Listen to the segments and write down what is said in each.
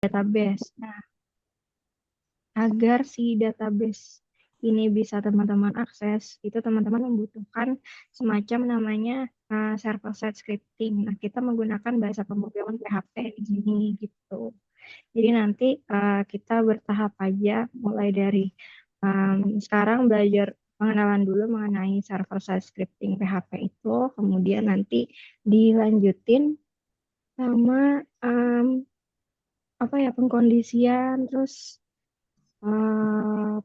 database. Nah, agar si database ini bisa teman-teman akses, itu teman-teman membutuhkan semacam namanya server-side scripting. Nah, kita menggunakan bahasa pemrograman PHP di sini gitu. Jadi nanti kita bertahap aja, mulai dari sekarang belajar pengenalan dulu mengenai server-side scripting PHP itu, kemudian nanti dilanjutin sama apa ya, pengkondisian, terus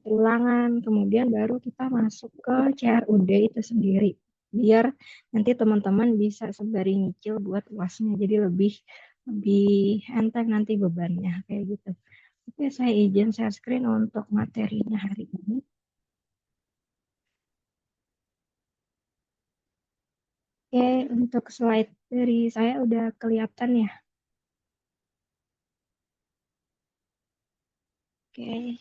ulangan, kemudian baru kita masuk ke CRUD itu sendiri. Biar nanti teman-teman bisa sembari nyicil buat UASnya, jadi lebih lebih enteng nanti bebannya kayak gitu. Oke, saya izin share screen untuk materinya hari ini. Oke, untuk slide dari saya udah kelihatan ya. Oke,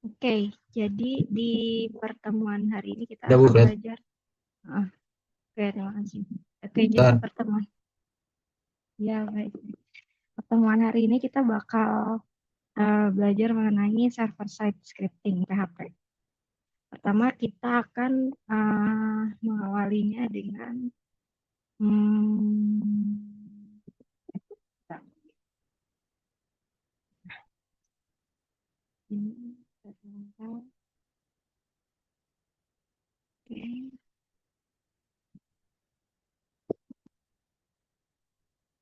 oke. Jadi di pertemuan hari ini kita Ya Bu, akan berarti belajar. Ah, oke, terima kasih. Oke, jadi pertemuan. Ya, baik. Pertemuan hari ini kita bakal belajar mengenai server-side scripting PHP. Pertama, kita akan mengawalinya dengan hmm, ini. Oke.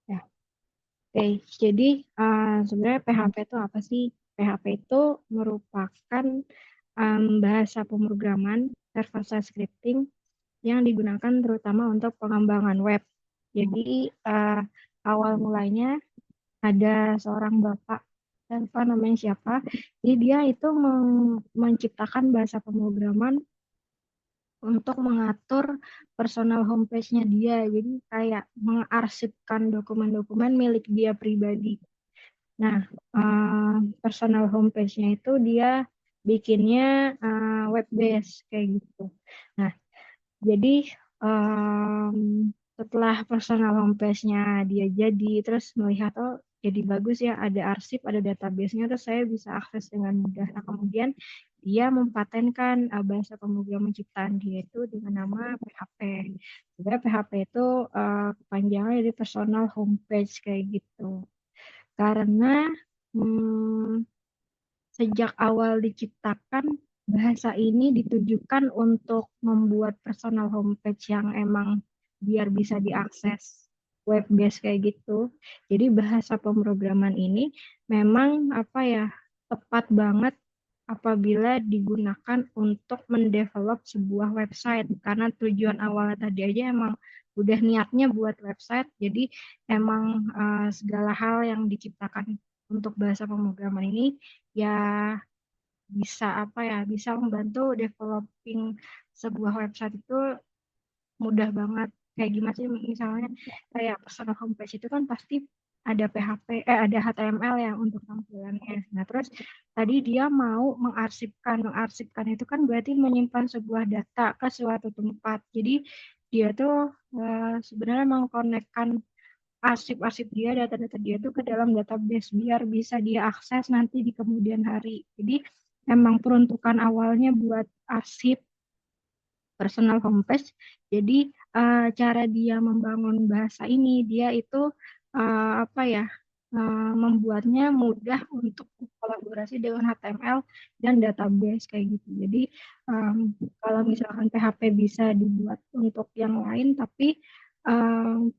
Ya, oke. Jadi sebenarnya PHP itu apa sih? PHP itu merupakan bahasa pemrograman server-side scripting yang digunakan terutama untuk pengembangan web. Jadi awal mulanya ada seorang bapak, saya lupa namanya siapa. Jadi dia itu menciptakan bahasa pemrograman untuk mengatur personal homepage-nya dia. Jadi kayak mengarsipkan dokumen-dokumen milik dia pribadi. Nah, personal homepage-nya itu dia bikinnya web based kayak gitu. Nah, jadi setelah personal homepage-nya dia jadi, terus melihat oh jadi bagus ya, ada arsip, ada database-nya, terus saya bisa akses dengan mudah. Nah, kemudian dia mempatenkan bahasa pemrograman ciptaan dia itu dengan nama PHP. Sebenarnya PHP itu kepanjangan dari personal homepage kayak gitu. Karena hmm, sejak awal diciptakan, bahasa ini ditujukan untuk membuat personal homepage yang emang biar bisa diakses web based kayak gitu. Jadi bahasa pemrograman ini memang apa ya, tepat banget apabila digunakan untuk mendevelop sebuah website, karena tujuan awalnya tadi aja emang udah niatnya buat website. Jadi emang segala hal yang diciptakan untuk bahasa pemrograman ini ya bisa apa ya, bisa membantu developing sebuah website itu mudah banget. Kayak gimana sih, misalnya kayak personal homepage itu kan pasti ada PHP, ada HTML ya untuk tampilannya. Nah, terus tadi dia mau mengarsipkan itu kan berarti menyimpan sebuah data ke suatu tempat. Jadi dia tuh sebenarnya mengkonekkan arsip-arsip dia, data-data dia tuh ke dalam database biar bisa dia akses nanti di kemudian hari. Jadi emang peruntukan awalnya buat arsip personal homepage. Jadi cara dia membangun bahasa ini, dia itu apa ya, membuatnya mudah untuk kolaborasi dengan HTML dan database kayak gitu. Jadi um, kalau misalkan PHP bisa dibuat untuk yang lain, tapi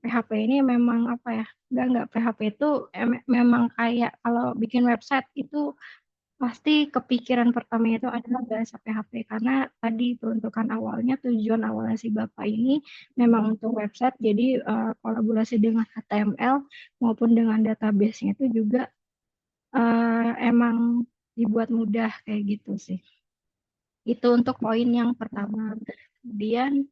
PHP ini memang apa ya, enggak, PHP itu memang kayak kalau bikin website itu pasti kepikiran pertama itu adalah bahasa PHP, karena tadi peruntukan awalnya, tujuan awalnya si Bapak ini memang untuk website, jadi kolaborasi dengan HTML maupun dengan database-nya itu juga emang dibuat mudah kayak gitu sih. Itu untuk poin yang pertama. Kemudian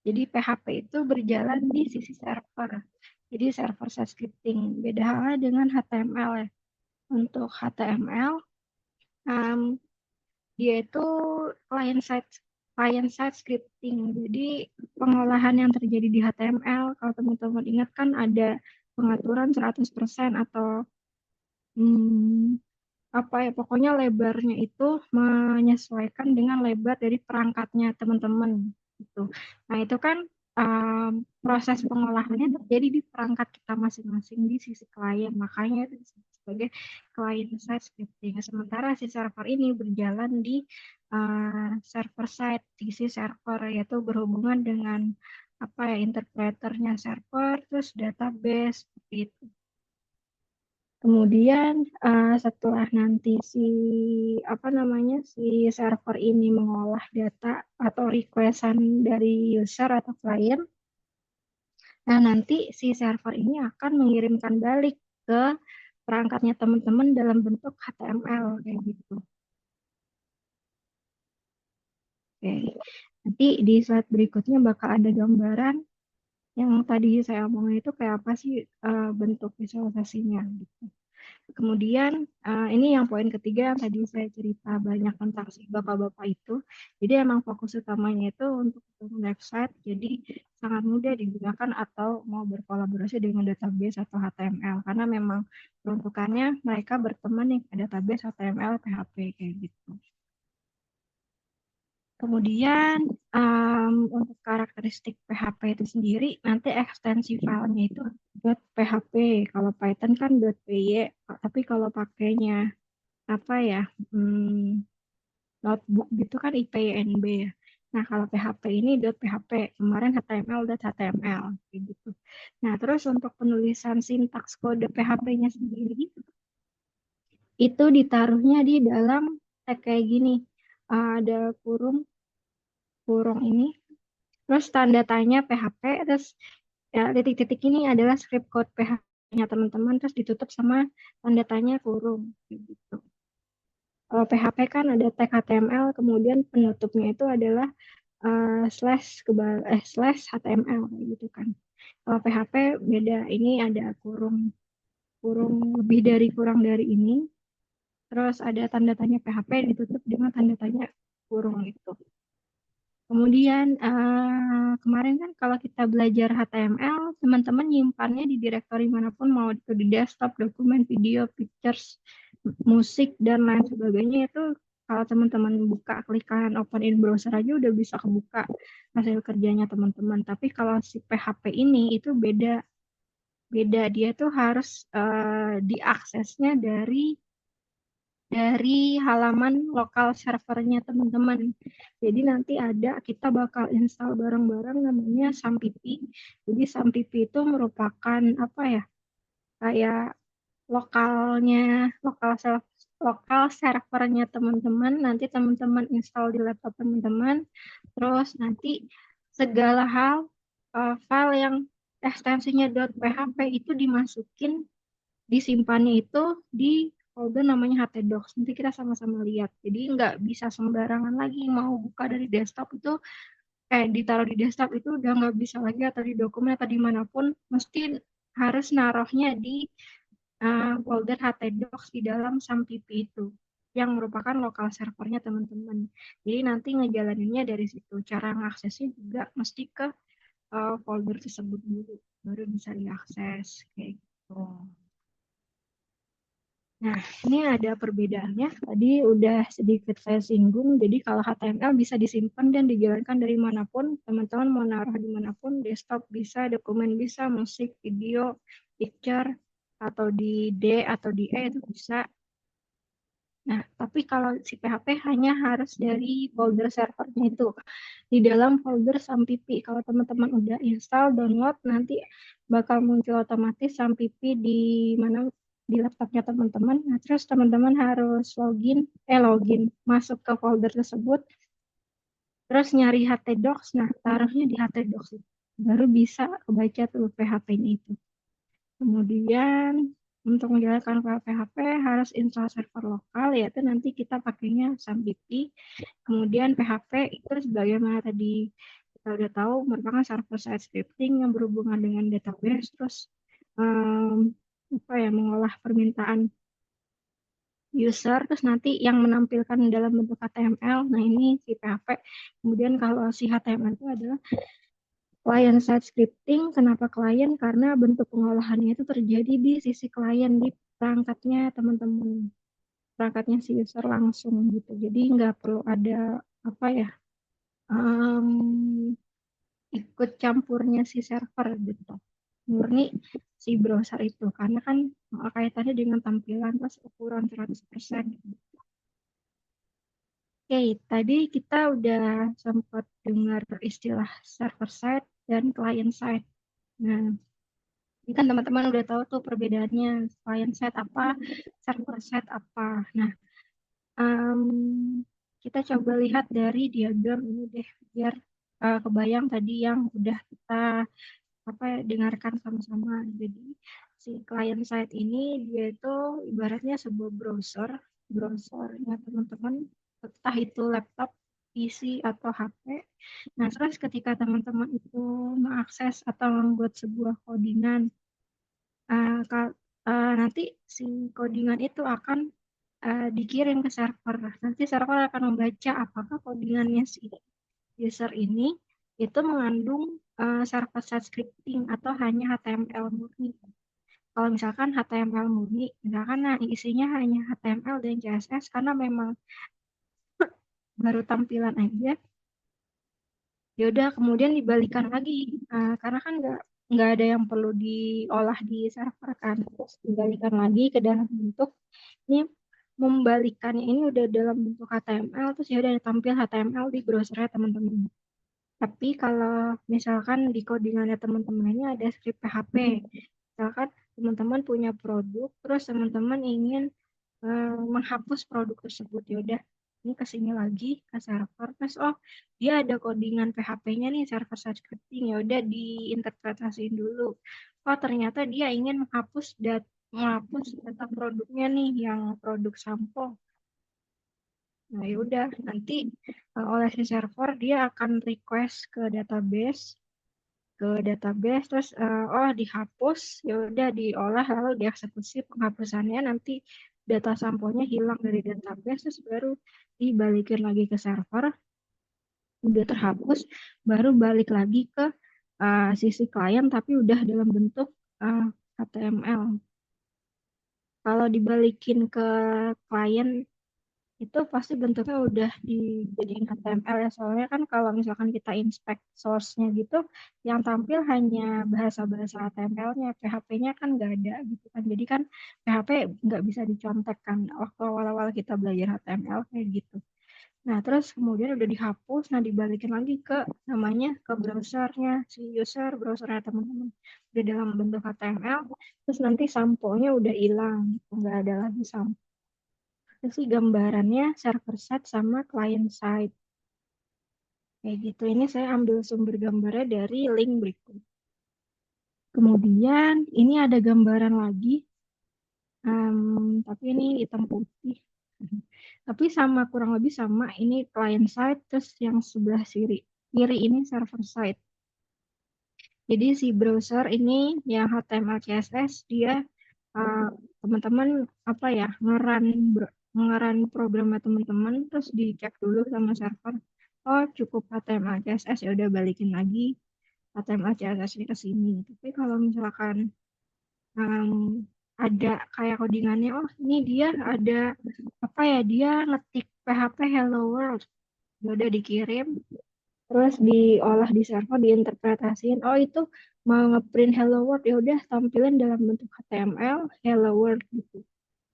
jadi PHP itu berjalan di sisi server. Jadi server side scripting. Beda halnya dengan HTML ya. Untuk HTML dia itu client side client side scripting. Jadi pengolahan yang terjadi di HTML, kalau teman-teman ingat kan ada pengaturan 100% atau apa ya, pokoknya lebarnya itu menyesuaikan dengan lebar dari perangkatnya teman-teman gitu. Nah, itu kan proses pengolahannya terjadi di perangkat kita masing-masing di sisi klien, makanya itu disebut sebagai client side scripting. Sementara si server ini berjalan di server side, sisi server, yaitu berhubungan dengan apa ya, interpreternya server, terus database seperti itu. Kemudian setelah nanti apa namanya, si server ini mengolah data atau requestan dari user atau klien, nah nanti si server ini akan mengirimkan balik ke perangkatnya teman-teman dalam bentuk HTML kayak gitu. Oke. Nanti di slide berikutnya bakal ada gambaran yang tadi saya omongin itu kayak apa sih bentuk visualisasinya gitu. Kemudian ini yang poin ketiga yang tadi saya cerita banyak tentang si bapak-bapak itu. Jadi emang fokus utamanya itu untuk website, jadi sangat mudah digunakan atau mau berkolaborasi dengan database atau HTML karena memang peruntukannya mereka berteman nih pada database HTML, PHP kayak gitu. Kemudian untuk karakteristik PHP itu sendiri, nanti ekstensi filenya itu .php. Kalau Python kan .py, tapi kalau pakainya apa ya, notebook gitu kan IPYNB ya. Nah, kalau PHP ini .php, kemarin HTML.html, kayak gitu. Nah, terus untuk penulisan sintaks kode PHP-nya sendiri, itu ditaruhnya di dalam tag kayak gini. Ada kurung, kurung ini, terus tanda tanya PHP, terus ya titik-titik ini adalah script code PHP-nya teman-teman, terus ditutup sama tanda tanya kurung, gitu. Kalau PHP kan ada tag HTML, kemudian penutupnya itu adalah slash HTML gitu kan. Kalau PHP beda, ini ada kurung, kurung lebih dari kurang dari ini, terus ada tanda tanya PHP ditutup dengan tanda tanya kurung itu. Kemudian kemarin kan kalau kita belajar HTML, teman-teman nyimpannya di direktori manapun, mau itu di desktop, dokumen, video, pictures, musik, dan lain sebagainya. Itu kalau teman-teman buka, klik kanan open in browser aja udah bisa kebuka hasil kerjanya teman-teman. Tapi kalau si PHP ini itu beda, beda dia tuh harus diaksesnya dari halaman lokal servernya teman-teman. Jadi nanti kita bakal install bareng-bareng namanya Sampipi. Jadi Sampipi itu merupakan apa ya? Kayak lokalnya, lokal servernya teman-teman. Nanti teman-teman install di laptop teman-teman. Terus nanti segala hal file yang ekstensinya .php itu dimasukin, disimpannya itu di folder namanya htdocs. Nanti kita sama-sama lihat. Jadi nggak bisa sembarangan lagi mau buka dari desktop itu, ditaruh di desktop itu udah nggak bisa lagi, atau di dokumen atau dimanapun, mesti harus naruhnya di folder htdocs di dalam Sampipi itu, yang merupakan lokal servernya teman-teman. Jadi nanti ngejalaninnya dari situ. Cara ngaksesnya juga mesti ke folder tersebut dulu, baru bisa diakses kayak gitu. Nah, ini ada perbedaannya. Tadi udah sedikit saya singgung. Jadi kalau HTML bisa disimpan dan dijalankan dari manapun, teman-teman mau naruh di manapun, desktop bisa, dokumen bisa, musik, video, picture, atau di D atau di E itu bisa. Nah, tapi kalau si PHP hanya harus dari folder servernya itu. Di dalam folder Sampipi, kalau teman-teman udah install, download, nanti bakal muncul otomatis Sampipi di mana, di laptopnya teman-teman. Nah, terus teman-teman harus login, masuk ke folder tersebut, terus nyari htdocs. Nah, taruhnya di htdocs itu. Baru bisa kebaca tuh PHP-nya itu. Kemudian untuk menjalankan file PHP harus install server lokal, yaitu nanti kita pakainya Sampipi. Kemudian PHP itu sebagaimana tadi kita udah tahu merupakan server side scripting yang berhubungan dengan database, terus mengolah permintaan user, terus nanti yang menampilkan dalam bentuk HTML. Nah, ini si PHP. Kemudian kalau si HTML itu adalah Client side scripting, kenapa klien? Karena bentuk pengolahannya itu terjadi di sisi klien, di perangkatnya teman-teman, perangkatnya si user langsung gitu. Jadi nggak perlu ada apa ya, em, ikut campurnya si server gitu. Murni si browser itu, karena kan kaitannya dengan tampilan plus ukuran 100%. Oke, tadi kita udah sempat dengar istilah server side dan client side. Nah, ini kan teman-teman udah tahu tuh perbedaannya, client side apa, server side apa. Nah, em, kita coba lihat dari diagram ini deh, biar kebayang tadi yang udah kita apa ya, dengarkan sama-sama. Jadi si client side ini dia itu ibaratnya sebuah browser, browsernya teman-teman, entah itu laptop, PC atau HP. Nah, terus ketika teman-teman itu mengakses atau membuat sebuah codingan, nanti si codingan itu akan dikirim ke server. Nanti server akan membaca apakah codingannya si user ini itu mengandung server-side scripting atau hanya HTML murni. Kalau misalkan HTML murni, misalkan nah isinya hanya HTML dan CSS karena memang baru tampilan aja, ya udah kemudian dibalikan lagi. Karena kan nggak ada yang perlu diolah di server kan, terus dibalikan lagi ke dalam bentuk ini, membalikannya ini udah dalam bentuk HTML, terus ya udah tampil HTML di browsernya teman-teman. Tapi kalau misalkan di codingannya teman-teman ini ada script PHP, misalkan teman-teman punya produk, terus teman-teman ingin menghapus produk tersebut, ya udah ini ke sini lagi ke server, terus oh dia ada codingan PHP-nya nih, server side scripting, ya udah diinterpretasiin dulu. Oh ternyata dia ingin menghapus data produknya nih, yang produk sampo. Nah, ya udah nanti oleh si server dia akan request ke database, terus oh dihapus, ya udah diolah lalu dieksekusi penghapusannya, nanti data sampelnya hilang dari database, terus baru dibalikin lagi ke server, udah terhapus, baru balik lagi ke sisi klien tapi udah dalam bentuk uh, HTML. Kalau dibalikin ke klien itu pasti bentuknya udah dijadiin HTML ya, soalnya kan kalau misalkan kita inspect source-nya gitu yang tampil hanya bahasa-bahasa HTML-nya, PHP-nya kan nggak ada gitu kan, jadi kan PHP nggak bisa dicontekkan waktu awal-awal kita belajar HTML kayak gitu. Nah terus kemudian udah dihapus, nah dibalikin lagi ke namanya ke browsernya si user, browsernya teman-teman udah dalam bentuk HTML, terus nanti samponya udah hilang gitu, nggak ada lagi sampo. Itu sih gambarannya server side sama client side. Kayak gitu. Ini saya ambil sumber gambarnya dari link berikut. Kemudian ini ada gambaran lagi, tapi ini hitam putih. Tapi sama, kurang lebih sama. Ini client side, terus yang sebelah kiri ini server side. Jadi si browser ini yang HTML CSS dia uh, teman-teman apa ya, ngeran programnya teman-teman, terus dicek dulu sama server, oh cukup HTML CSS, ya udah balikin lagi HTML CSS ini ke sini. Tapi kalau misalkan um, ada kayak codingannya, oh ini dia ada apa ya, dia ngetik PHP hello world, ya udah dikirim, terus diolah di server, diinterpretasiin, oh itu mau ngeprint hello world, ya udah tampilin dalam bentuk HTML hello world gitu,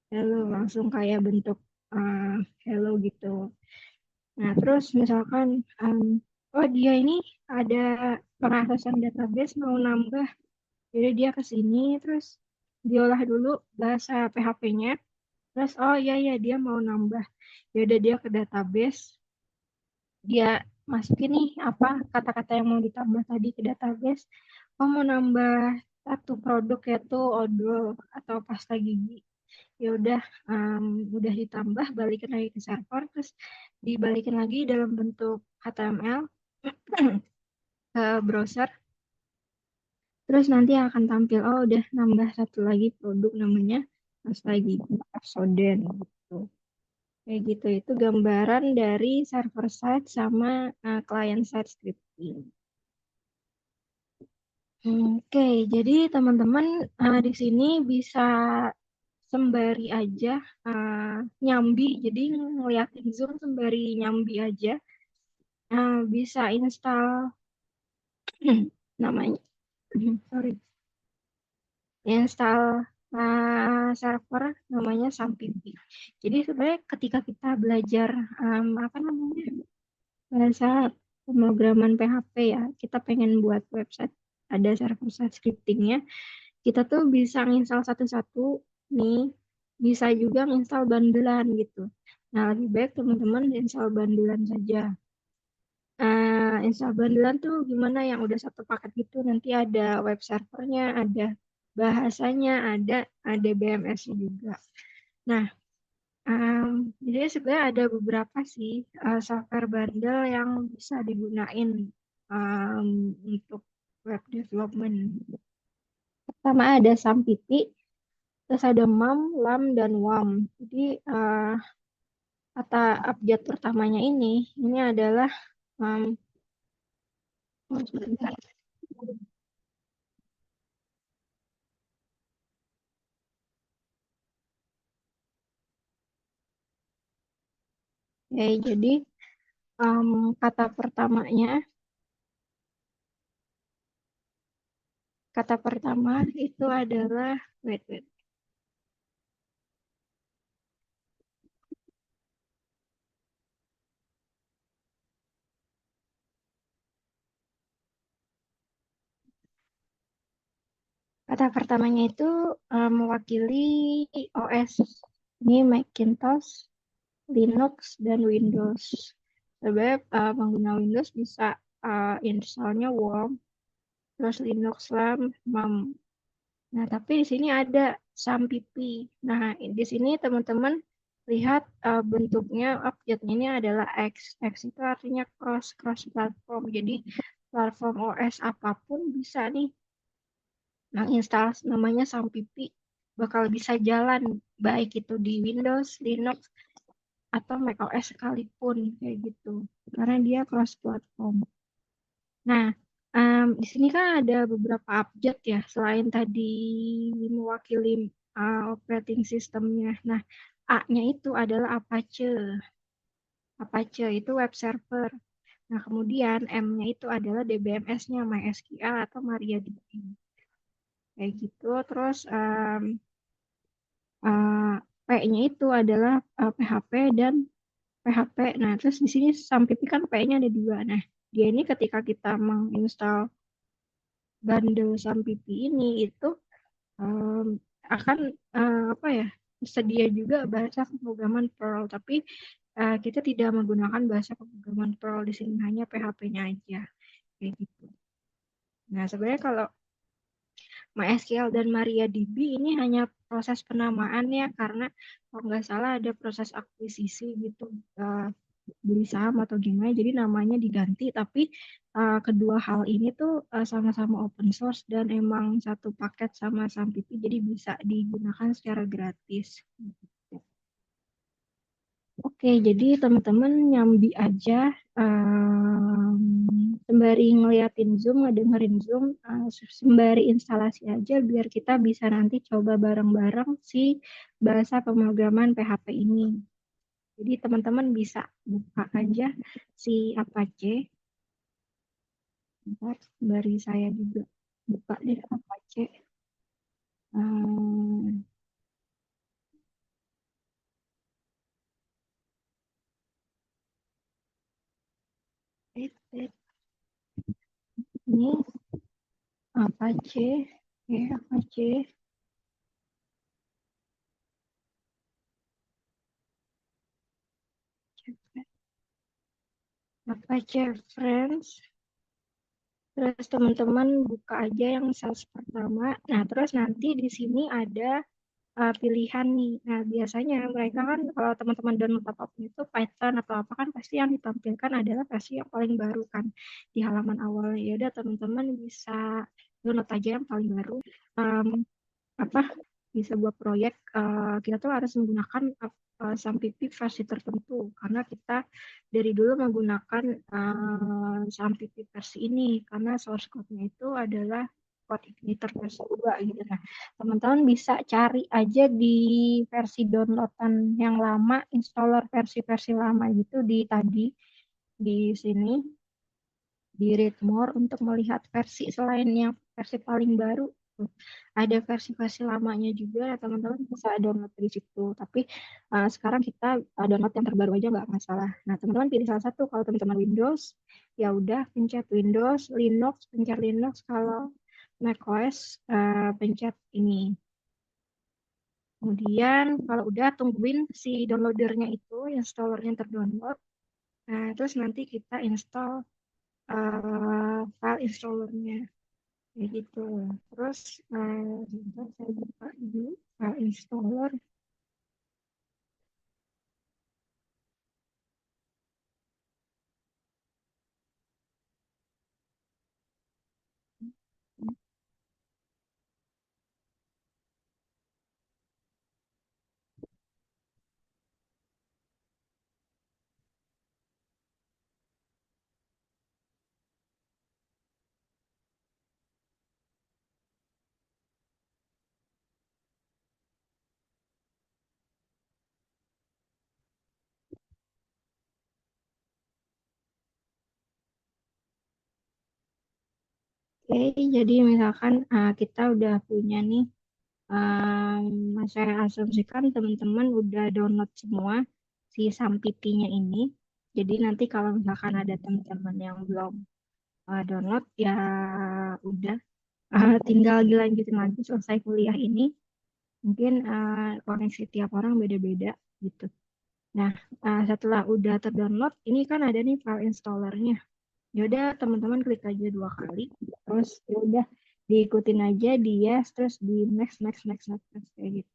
hello langsung kayak bentuk uh, hello gitu. Nah terus misalkan oh dia ini ada pengaksesan database mau nambah, jadi dia ke sini, terus diolah dulu bahasa PHP-nya, terus oh iya iya dia mau nambah, ya udah dia ke database, dia masukin nih apa kata-kata yang mau ditambah tadi ke database. Oh mau nambah satu produk yaitu odol atau pasta gigi, ya udah ditambah, balikin lagi ke server, terus dibalikin lagi dalam bentuk HTML ke browser, terus nanti akan tampil oh udah nambah satu lagi produk namanya pasta gigi Pepsodent gitu. Kayak gitu, itu gambaran dari server side sama client side scripting. Oke, jadi teman-teman di sini bisa sembari aja nyambi, jadi ngeliatin Zoom sembari nyambi aja. Bisa install namanya, sorry, install server namanya Sampipi. Jadi sebenarnya ketika kita belajar apa namanya bahasa pemrograman PHP ya, kita pengen buat website ada server-side scriptingnya, kita tuh bisa nginstal satu-satu nih, bisa juga nginstal bandelan gitu. Nah, lebih baik teman-teman install bandelan saja. Install bandelan tuh gimana yang udah satu paket gitu, nanti ada web servernya, ada bahasanya, ada BMS-nya juga. Nah, jadi sebenarnya ada beberapa sih software bundle yang bisa digunain untuk web development. Pertama ada Sampipi, terus ada MAM, LAM, dan WAM. Jadi kata abjad pertamanya ini adalah oh, sebentar. Oke, jadi em, kata pertamanya, kata pertama itu adalah wait. Kata pertamanya itu mewakili OS. Ini Macintosh, Linux, dan Windows. Sebab pengguna Windows bisa installnya worm, terus Linux LAM, MAM. Nah, tapi di sini ada Sampipi. Nah, di sini teman-teman lihat bentuknya, objeknya ini adalah X. X itu artinya cross platform. Jadi platform OS apapun bisa nih menginstal namanya Sampipi, bakal bisa jalan baik itu di Windows, Linux, atau macOS sekalipun kayak gitu. Karena dia cross platform. Nah, di sini kan ada beberapa abjad ya, selain tadi mewakili operating sistemnya. Nah, A-nya itu adalah Apache. Apache itu web server. Nah, kemudian M-nya itu adalah DBMS-nya, MySQL atau MariaDB. Kayak gitu. Terus P-nya itu adalah PHP dan PHP. Nah, terus di sini Sampipi kan P-nya ada dua. Nah, dia ini ketika kita menginstal bundle Sampipi ini itu em, akan apa ya tersedia juga bahasa pemrograman Perl, tapi kita tidak menggunakan bahasa pemrograman Perl di sini, hanya PHP-nya aja kayak gitu. Nah, sebenarnya kalau MySQL dan MariaDB ini hanya proses penamaan ya, karena kalau nggak salah ada proses akuisisi gitu, beli saham atau gimana, jadi namanya diganti, tapi kedua hal ini tuh sama-sama open source dan emang satu paket sama Sampipi, jadi bisa digunakan secara gratis. Oke, jadi teman-teman nyambi aja sembari ngeliatin Zoom, ngedengerin Zoom, sembari instalasi aja biar kita bisa nanti coba bareng-bareng si bahasa pemrograman PHP ini. Jadi teman-teman bisa buka aja si Apache. Ntar sembari saya juga buka deh Apache. Hmm, ini Apache, Apache, Apache Friends. Terus teman-teman buka aja yang sales pertama. Nah, terus nanti di sini ada pilihan nih. Nah, biasanya mereka kan kalau teman-teman download apa-apa itu Python atau apa kan pasti yang ditampilkan adalah versi yang paling baru kan di halaman awal. Ya udah teman-teman bisa download aja yang paling baru. Em, apa di sebuah proyek kita tuh harus menggunakan Sampipi versi tertentu karena kita dari dulu menggunakan Sampipi versi ini karena source code-nya itu adalah code editor versi 2 gitu. Nah, teman-teman bisa cari aja di versi downloadan yang lama, installer versi-versi lama gitu di tadi di sini di Read More untuk melihat versi selain yang versi paling baru. Ada versi-versi lamanya juga, teman-teman bisa download dari situ. Tapi sekarang kita download yang terbaru aja nggak masalah. Nah, teman-teman pilih salah satu. Kalau teman-teman Windows, ya udah pencet Windows, Linux, pencet Linux. Kalau macOS, pencet ini. Kemudian kalau udah tungguin si downloadernya itu, installernya terdownload. Nah, terus nanti kita install file installernya. Kayak gitu. Terus sebentar saya buka dulu file installer. Oke, jadi misalkan kita udah punya nih, saya asumsikan teman-teman udah download semua si Sampipinya ini. Jadi nanti kalau misalkan ada teman-teman yang belum download, ya udah tinggal dilanjutin lagi selesai kuliah ini. Mungkin koneksi tiap orang beda-beda gitu. Nah, setelah udah terdownload, ini kan ada nih file installernya. Ya udah teman-teman klik aja 2 kali, terus ya udah diikutin aja dia, terus di next next next next, next kayak gitu.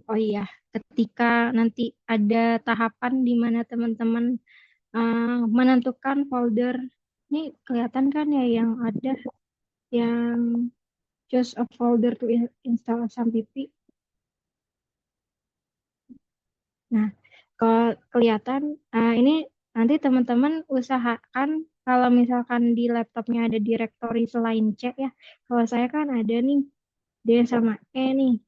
Oh iya, ketika nanti ada tahapan di mana teman-teman menentukan folder, ini kelihatan kan ya yang ada yang choose a folder to install SAMPP. Nah, kalau kelihatan, ini nanti teman-teman usahakan kalau misalkan di laptopnya ada directory selain C ya. Kalau saya kan ada nih D sama E nih.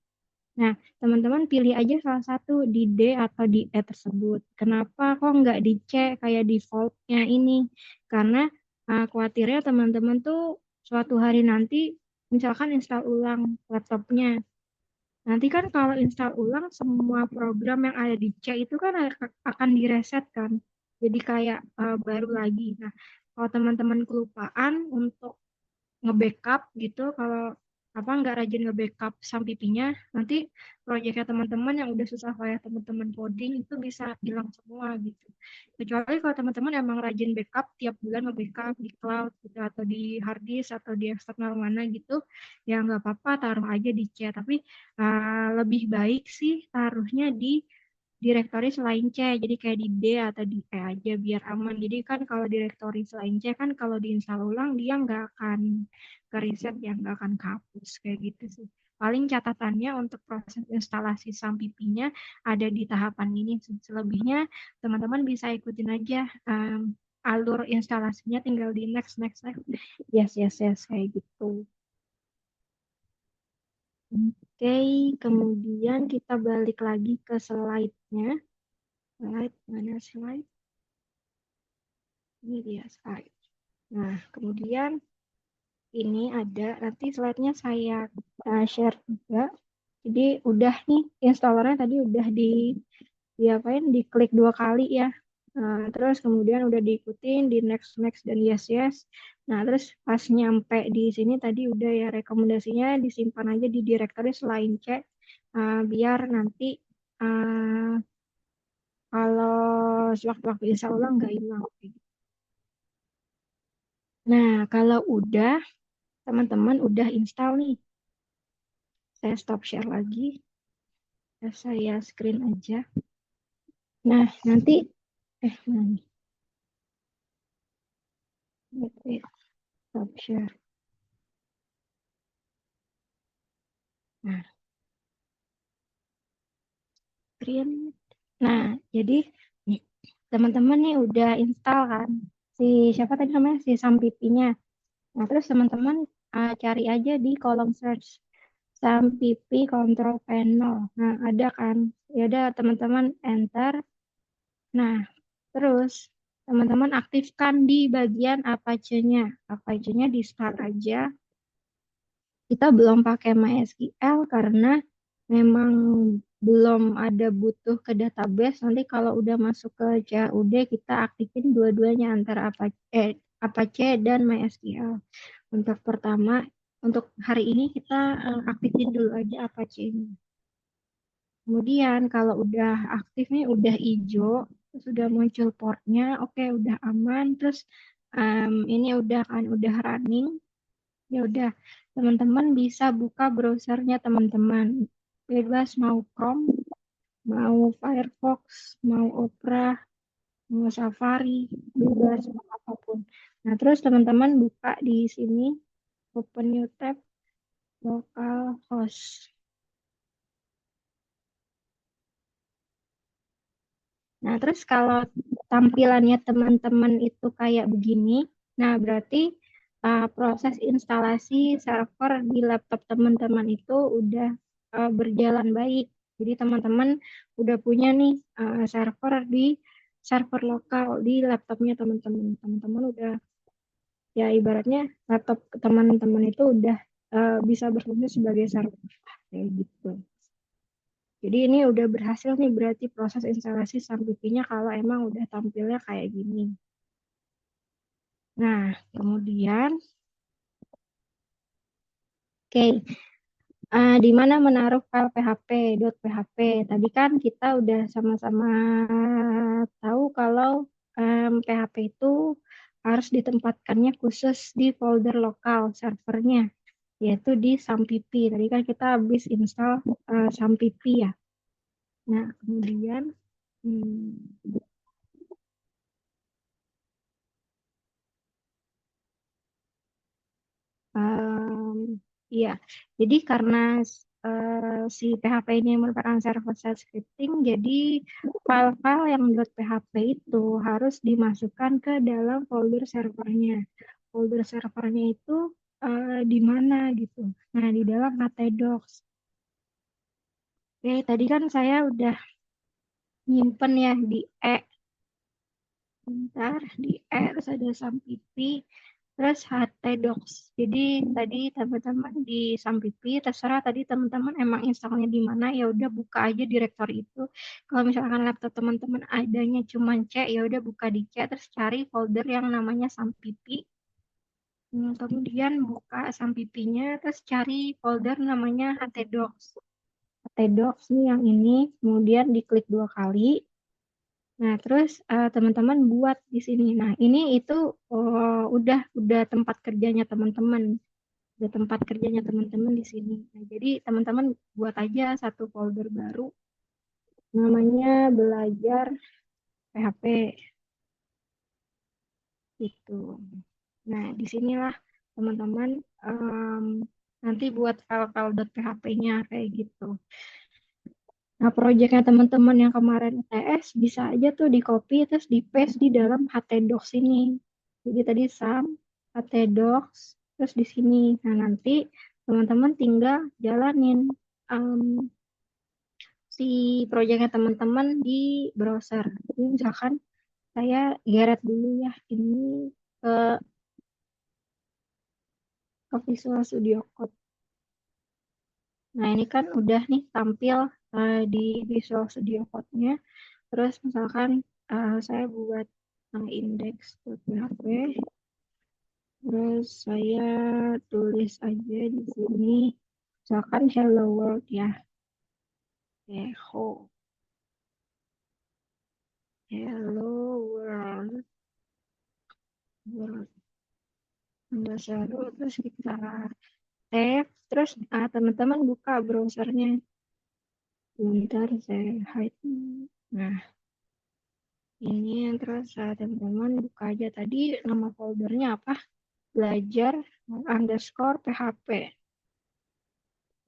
Nah, teman-teman pilih aja salah satu di D atau di E tersebut. Kenapa kok nggak di C kayak defaultnya ini? Karena khawatirnya teman-teman tuh suatu hari nanti misalkan install ulang laptopnya. Nanti kan kalau install ulang semua program yang ada di C itu kan akan direset kan. Jadi kayak baru lagi. Nah, kalau teman-teman kelupaan untuk nge-backup gitu, kalau apa nggak rajin nge-backup sampipinya, nanti proyeknya teman-teman yang udah susah kayak teman-teman coding itu bisa hilang semua gitu. Kecuali kalau teman-teman emang rajin backup tiap bulan nge-backup di cloud gitu atau di hard disk atau di eksternal mana gitu, ya nggak apa-apa taruh aja di C. Tapi lebih baik sih taruhnya di direktori selain C, jadi kayak di D atau di E aja biar aman. Jadi kan kalau direktori selain C kan kalau diinstal ulang dia nggak akan ke reset, ya nggak akan kehapus kayak gitu sih. Paling catatannya untuk proses instalasi SAMPP-nya ada di tahapan ini. Selebihnya teman-teman bisa ikutin aja alur instalasinya, tinggal di next next next. Yes yes yes kayak gitu. Oke, kemudian kita balik lagi ke slide-nya. Slide, mana slide? Ini dia slide. Nah, kemudian ini ada, nanti slide-nya saya share juga. Jadi udah nih, installernya tadi udah diapain, diklik 2 kali ya. Terus kemudian udah diikutin, di next, next, dan yes, yes. Nah, terus pas nyampe di sini tadi udah ya rekomendasinya disimpan aja di directory selain C, biar nanti uh, kalau sewaktu-waktu install ulang nggak hilang. Nah, kalau udah, teman-teman udah install nih. Saya stop share lagi. Saya screen aja. Nah, nanti, nah, wait, stop share. Nah, screen. Nah, jadi nih, teman-teman nih udah install kan. si siapa tadi namanya si Sampipinya. Nah, terus teman-teman cari aja di kolom search Sampipi Control Panel. Nah, ada kan? Ya udah teman-teman enter. Nah, terus teman-teman aktifkan di bagian Apache-nya. Apache-nya di start aja. Kita belum pakai MySQL karena memang belum ada butuh ke database. Nanti kalau udah masuk ke CRUD kita aktifin dua-duanya antara Apache dan MySQL. Untuk pertama, untuk hari ini kita aktifin dulu aja Apache ini. Kemudian kalau udah aktif nih, udah hijau, terus udah muncul portnya, oke udah aman, terus ini udah kan udah running, ya udah teman-teman bisa buka browsernya teman-teman. Bebas mau Chrome, mau Firefox, mau Opera, mau Safari, bebas mau apapun. Nah, terus teman-teman buka di sini open new tab localhost. Nah, terus kalau tampilannya teman-teman itu kayak begini, nah berarti proses instalasi server di laptop teman-teman itu udah berjalan baik. Jadi teman-teman udah punya nih server di server lokal di laptopnya teman-teman. Teman-teman udah ya ibaratnya laptop teman-teman itu udah bisa berfungsi sebagai server kayak gitu. Jadi ini udah berhasil nih berarti proses instalasi Sampipinya kalau emang udah tampilnya kayak gini. Nah, kemudian, oke, di mana menaruh file PHP, .php. Tadi kan kita udah sama-sama tahu kalau PHP itu harus ditempatkannya khusus di folder lokal servernya, yaitu di Sampipi. Tadi kan kita habis install Sampipi ya. Nah, kemudian hmm, iya, jadi karena si PHP ini merupakan server-side scripting, jadi file-file yang .php itu harus dimasukkan ke dalam folder servernya. Folder servernya itu di mana gitu? Nah, di dalam htdocs. Oke, tadi kan saya udah nyimpen ya di bentar, di terus ada Sampipi, terus htdocs. Jadi tadi teman-teman di Sampipi, terserah tadi teman-teman emang installnya di mana, ya udah buka aja direktori itu. Kalau misalkan laptop teman-teman adanya cuma C, ya udah buka di C, terus cari folder yang namanya Sampipi. Kemudian buka Sampipinya, terus cari folder namanya htdocs. Htdocs nih yang ini, kemudian diklik 2 kali. Nah, terus teman-teman buat di sini. Nah, ini itu udah tempat kerjanya teman-teman. Udah tempat kerjanya teman-teman di sini. Nah, jadi teman-teman buat aja satu folder baru namanya belajar PHP gitu. Nah, disinilah teman-teman em, nanti buat file-file .php-nya kayak gitu. Nah, proyeknya teman-teman yang kemarin UTS bisa aja tuh di copy terus di paste di dalam htdocs ini. Jadi tadi sum htdocs terus di sini. Nah, nanti teman-teman tinggal jalanin um, si proyeknya teman-teman di browser. Jadi misalkan saya geret dulu ya ini ke Visual Studio Code. Nah, ini kan udah nih tampil di Visual Studio Code-nya. Terus misalkan saya buat index.php, terus saya tulis aja di sini, misalkan hello world ya, hello world, world, nambah seru, terus kita save, terus teman-teman buka browsernya, bentar saya hide. Nah, ini terus teman-teman buka aja tadi nama foldernya apa? Belajar underscore PHP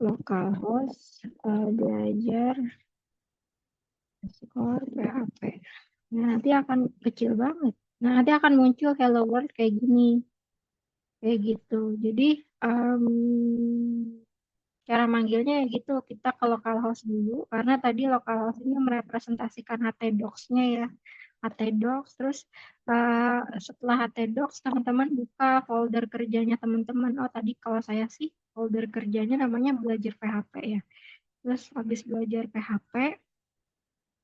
localhost belajar underscore PHP. Nah, nanti akan kecil banget. Nah, nanti akan muncul hello world kayak gini, kayak gitu. Jadi cara manggilnya ya gitu, kita ke localhost dulu, karena tadi localhost ini merepresentasikan htdocs-nya ya. htdocs, terus setelah htdocs, teman-teman buka folder kerjanya teman-teman. Oh, tadi kalau saya sih, folder kerjanya namanya belajar PHP ya. Terus habis belajar PHP,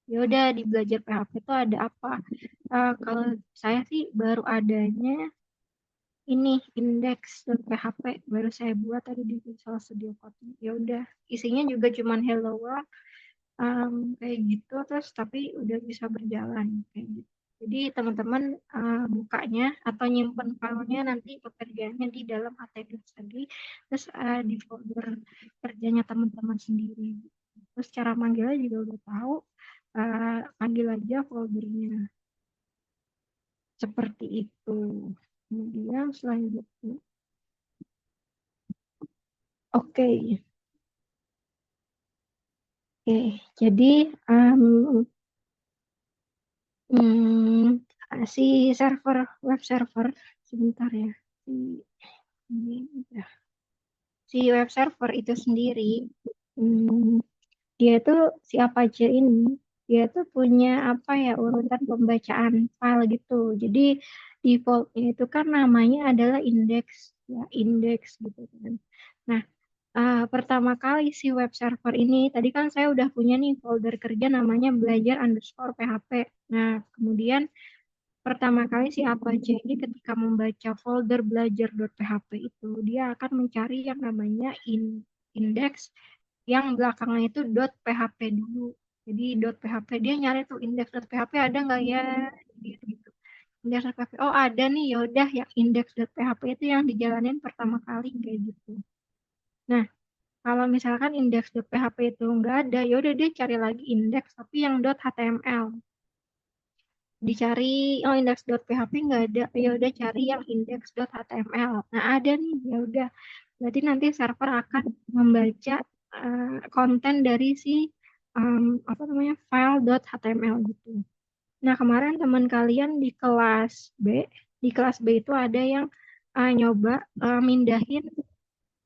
ya udah di belajar PHP itu ada apa? Kalau saya sih baru adanya ini index.php baru saya buat tadi di Visual Studio Code. Ya udah, isinya juga cuman hello world kayak gitu, terus tapi udah bisa berjalan kayak gitu. Jadi teman-teman bukanya atau nyimpen filenya nanti pekerjaannya di dalam htdocs tadi, terus di folder kerjanya teman-teman sendiri. Terus cara manggilnya juga udah tahu, panggil aja foldernya seperti itu. Kemudian selanjutnya, oke. Oke, jadi um, si server web server sebentar ya. Si, ini, ya. Si web server itu sendiri, hmm, dia tuh si Apache ini, dia tuh punya apa ya, urutan pembacaan file gitu. Jadi defaultnya itu kan namanya adalah index, ya index gitu kan. Nah, pertama kali si web server ini, tadi kan saya udah punya nih folder kerja namanya belajar underscore PHP. Nah, kemudian pertama kali si Apache ini ketika membaca folder belajar.php itu, dia akan mencari yang namanya index yang belakangnya itu .php dulu. Jadi .php dia nyari tuh index.php ada nggak ya? Gitu. Index.php, oh ada nih, yaudah yang index.php itu yang dijalanin pertama kali kayak gitu. Nah, kalau misalkan index.php itu nggak ada, ya udah dia cari lagi index tapi yang .html. Dicari, oh index.php nggak ada, ya udah cari yang index.html. Nah, ada nih, ya udah. Berarti nanti server akan membaca konten dari si apa namanya file.html gitu. Nah, kemarin teman kalian di kelas B itu ada yang nyoba mindahin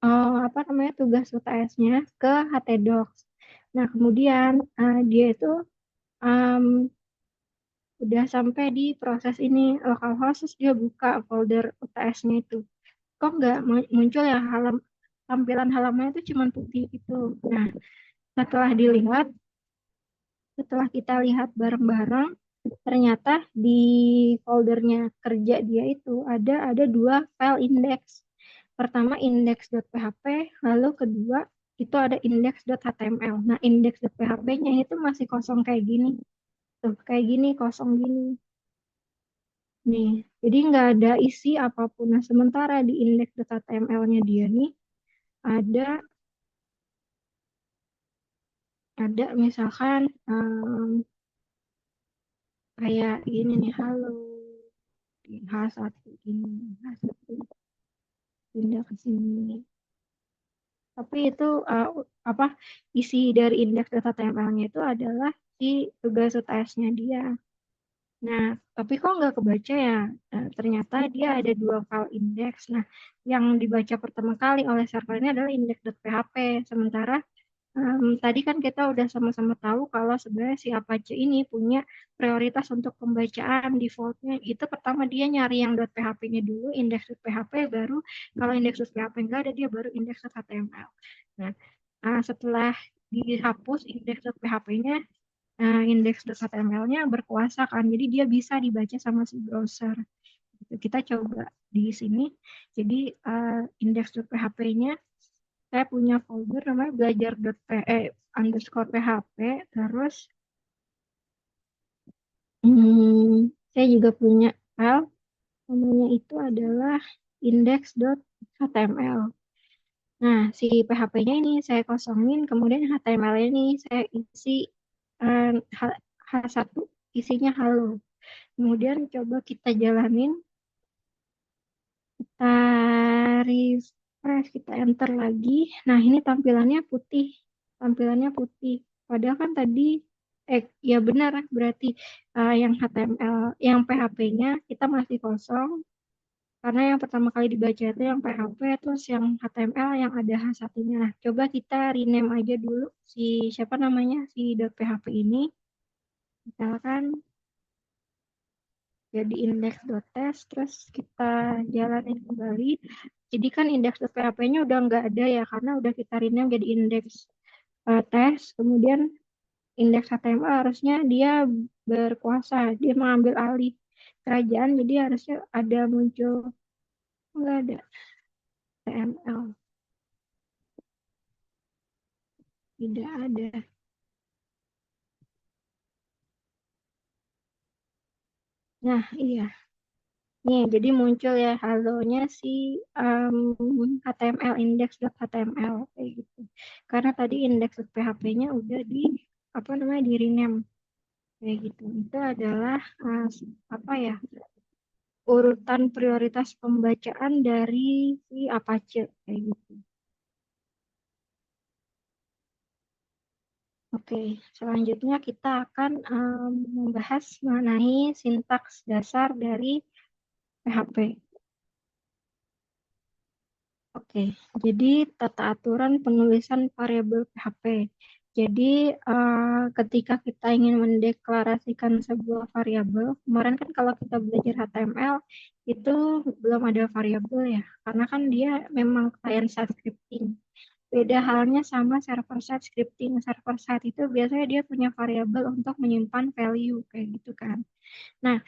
apa namanya tugas UTS-nya ke htdocs. Nah, kemudian dia itu um, udah sampai di proses ini localhost, terus dia buka folder UTS-nya itu. Kok nggak muncul ya tampilan halamannya itu cuma putih itu. Nah, setelah dilihat, setelah kita lihat bareng-bareng, ternyata di foldernya kerja dia itu ada dua file index. Pertama index.php, lalu kedua itu ada index.html. Nah, index.php-nya itu masih kosong kayak gini. Tuh, kayak gini, kosong gini. Nih, jadi nggak ada isi apapun. Nah, sementara di index.html-nya dia nih ada ada misalkan kayak gini nih, halo di H1 ini, H1 pindah ke sini. Tapi itu apa isi dari index.html-nya itu adalah si tugas UTS-nya dia. Nah, tapi kok nggak kebaca ya? Nah, ternyata dia ada dua file index. Nah, yang dibaca pertama kali oleh server ini adalah index.php. Sementara tadi kan kita udah sama-sama tahu kalau sebenarnya si Apache ini punya prioritas untuk pembacaan defaultnya. Itu pertama dia nyari yang .php-nya dulu, index.php, baru kalau index.php enggak ada, dia baru index.html. Nah, setelah dihapus index.php-nya, index.html-nya berkuasa kan, jadi dia bisa dibaca sama si browser. Gitu. Kita coba di sini. Jadi index.php-nya saya punya folder namanya underscore php, terus saya juga punya file namanya itu adalah index.html. Nah, si PHP-nya ini saya kosongin, kemudian HTML ini saya isi eh, H1 isinya halo. Kemudian coba kita jalanin, kita refresh, kita enter lagi. Nah, ini tampilannya putih. Tampilannya putih. Padahal kan tadi Ya benar, berarti yang HTML, yang PHP-nya kita masih kosong, karena yang pertama kali dibaca itu yang PHP, terus yang HTML yang ada H1-nya. Nah, coba kita rename aja dulu si siapa namanya, si .php ini, misalkan jadi index.test, terus kita jalanin kembali. Jadi kan index.php-nya udah nggak ada ya, karena udah kita rename jadi index test, kemudian indeks HTML harusnya dia berkuasa, dia mengambil alih kerajaan, jadi harusnya ada muncul, nggak ada HTML, tidak ada. Nah, iya. Nih, jadi muncul ya halonya si HTML, index.html kayak gitu. Karena tadi index.php-nya udah di apa namanya di rename kayak gitu. Itu adalah apa ya, urutan prioritas pembacaan dari si Apache kayak gitu. Oke, selanjutnya kita akan membahas mengenai sintaks dasar dari PHP. Oke, jadi tata aturan penulisan variabel PHP. Jadi ketika kita ingin mendeklarasikan sebuah variabel, kemarin kan kalau kita belajar HTML itu belum ada variabel ya, karena kan dia memang client side scripting. Beda halnya sama server side scripting. Server side itu biasanya dia punya variabel untuk menyimpan value kayak gitu kan. Nah,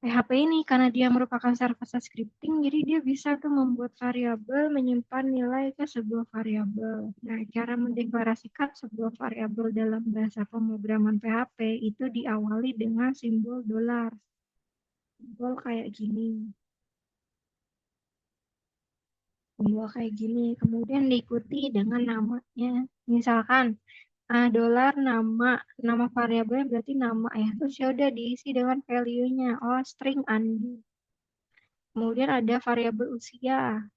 PHP ini karena dia merupakan server-side scripting, jadi dia bisa tuh membuat variabel, menyimpan nilai ke sebuah variabel. Nah, cara mendeklarasikan sebuah variabel dalam bahasa pemrograman PHP itu diawali dengan simbol dolar. Simbol kayak gini. Simbol kayak gini. Kemudian diikuti dengan namanya. Misalkan dolar nama variabelnya berarti nama ya. Terus ya udah diisi dengan value-nya. Oh, string undo. Kemudian ada variabel usia.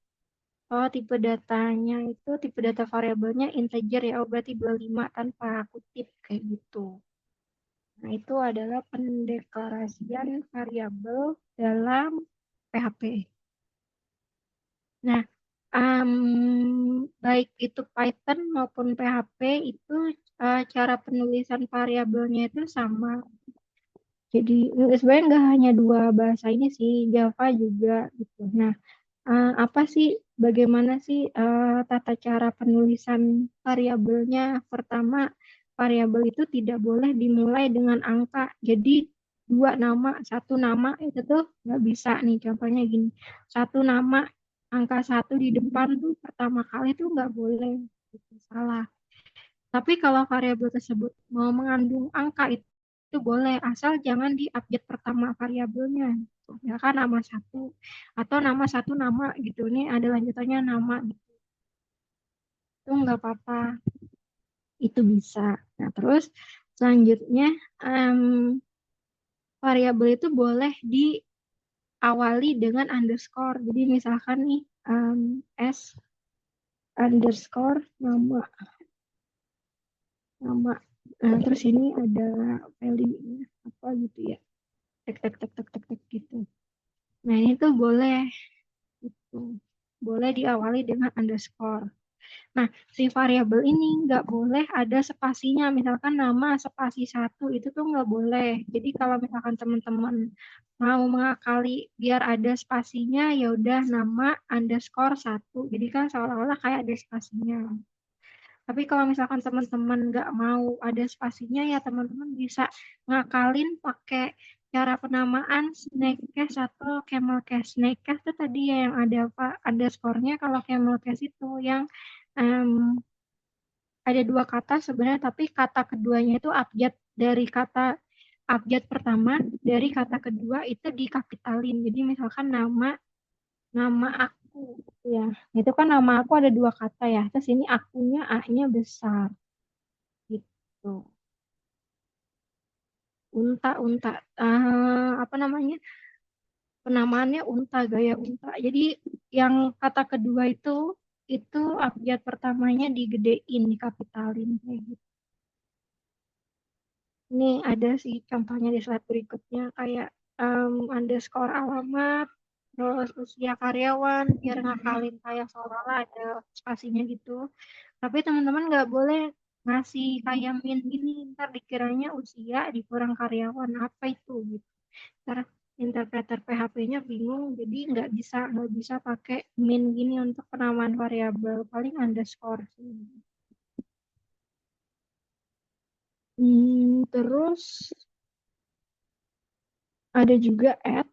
Oh, tipe data variabelnya integer ya. Oh, berarti 25 tanpa kutip kayak gitu. Nah, itu adalah pendeklarasian variabel dalam PHP. Nah, baik itu Python maupun PHP itu cara penulisan variabelnya itu sama. Jadi sebenarnya nggak hanya dua bahasa ini sih, Java juga gitu. Nah, apa sih, bagaimana sih tata cara penulisan variabelnya? Pertama, variabel itu tidak boleh dimulai dengan angka. Jadi dua nama, satu nama itu tuh nggak bisa nih. Contohnya gini, satu nama angka satu di depan tuh pertama kali tuh nggak boleh. Itu salah. Tapi kalau variabel tersebut mau mengandung angka itu boleh, asal jangan di update pertama variabelnya. Ya kan nama satu atau nama satu nama gitu. Ini ada lanjutannya nama gitu. Itu nggak apa-apa, itu bisa. Nah, terus selanjutnya em, variabel itu boleh diawali dengan underscore. Jadi misalkan nih s underscore nama nama. Nah, terus ini ada value-nya apa gitu ya. Tek tek tek tek tek tek gitu. Nah, ini tuh boleh gitu. Boleh diawali dengan underscore. Nah, si variabel ini nggak boleh ada spasinya. Misalkan nama spasi satu itu tuh nggak boleh. Jadi kalau misalkan teman-teman mau mengakali biar ada spasinya, ya udah nama underscore satu. Jadi kan seolah-olah kayak ada spasinya. Tapi kalau misalkan teman-teman nggak mau ada spasinya, ya teman-teman bisa ngakalin pakai cara penamaan snakecase atau camelcase. Snakecase itu tadi ya yang ada apa, ada skornya. Kalau camelcase itu yang em, ada dua kata sebenarnya, tapi kata keduanya itu abjad dari kata abjad pertama dari kata kedua itu dikapitalin. Jadi misalkan nama nama aku ya, itu kan nama aku ada dua kata ya. Terus ini akunya A-nya besar gitu. Unta unta apa namanya? Penamaannya unta, gaya unta. Jadi yang kata kedua itu abjad pertamanya digedein, dikapitalin kayak gitu. Ini ada sih contohnya di slide berikutnya kayak underscore alamat, terus usia karyawan, biar ngakalin kayak seolah-olah ada spasinya gitu. Tapi teman-teman nggak boleh ngasih kayak min gini, ntar dikiranya usia dikurang karyawan, apa itu gitu. Ntar interpreter PHP-nya bingung, jadi nggak bisa pakai min gini untuk penamaan variabel, paling underscore sih. Terus ada juga add,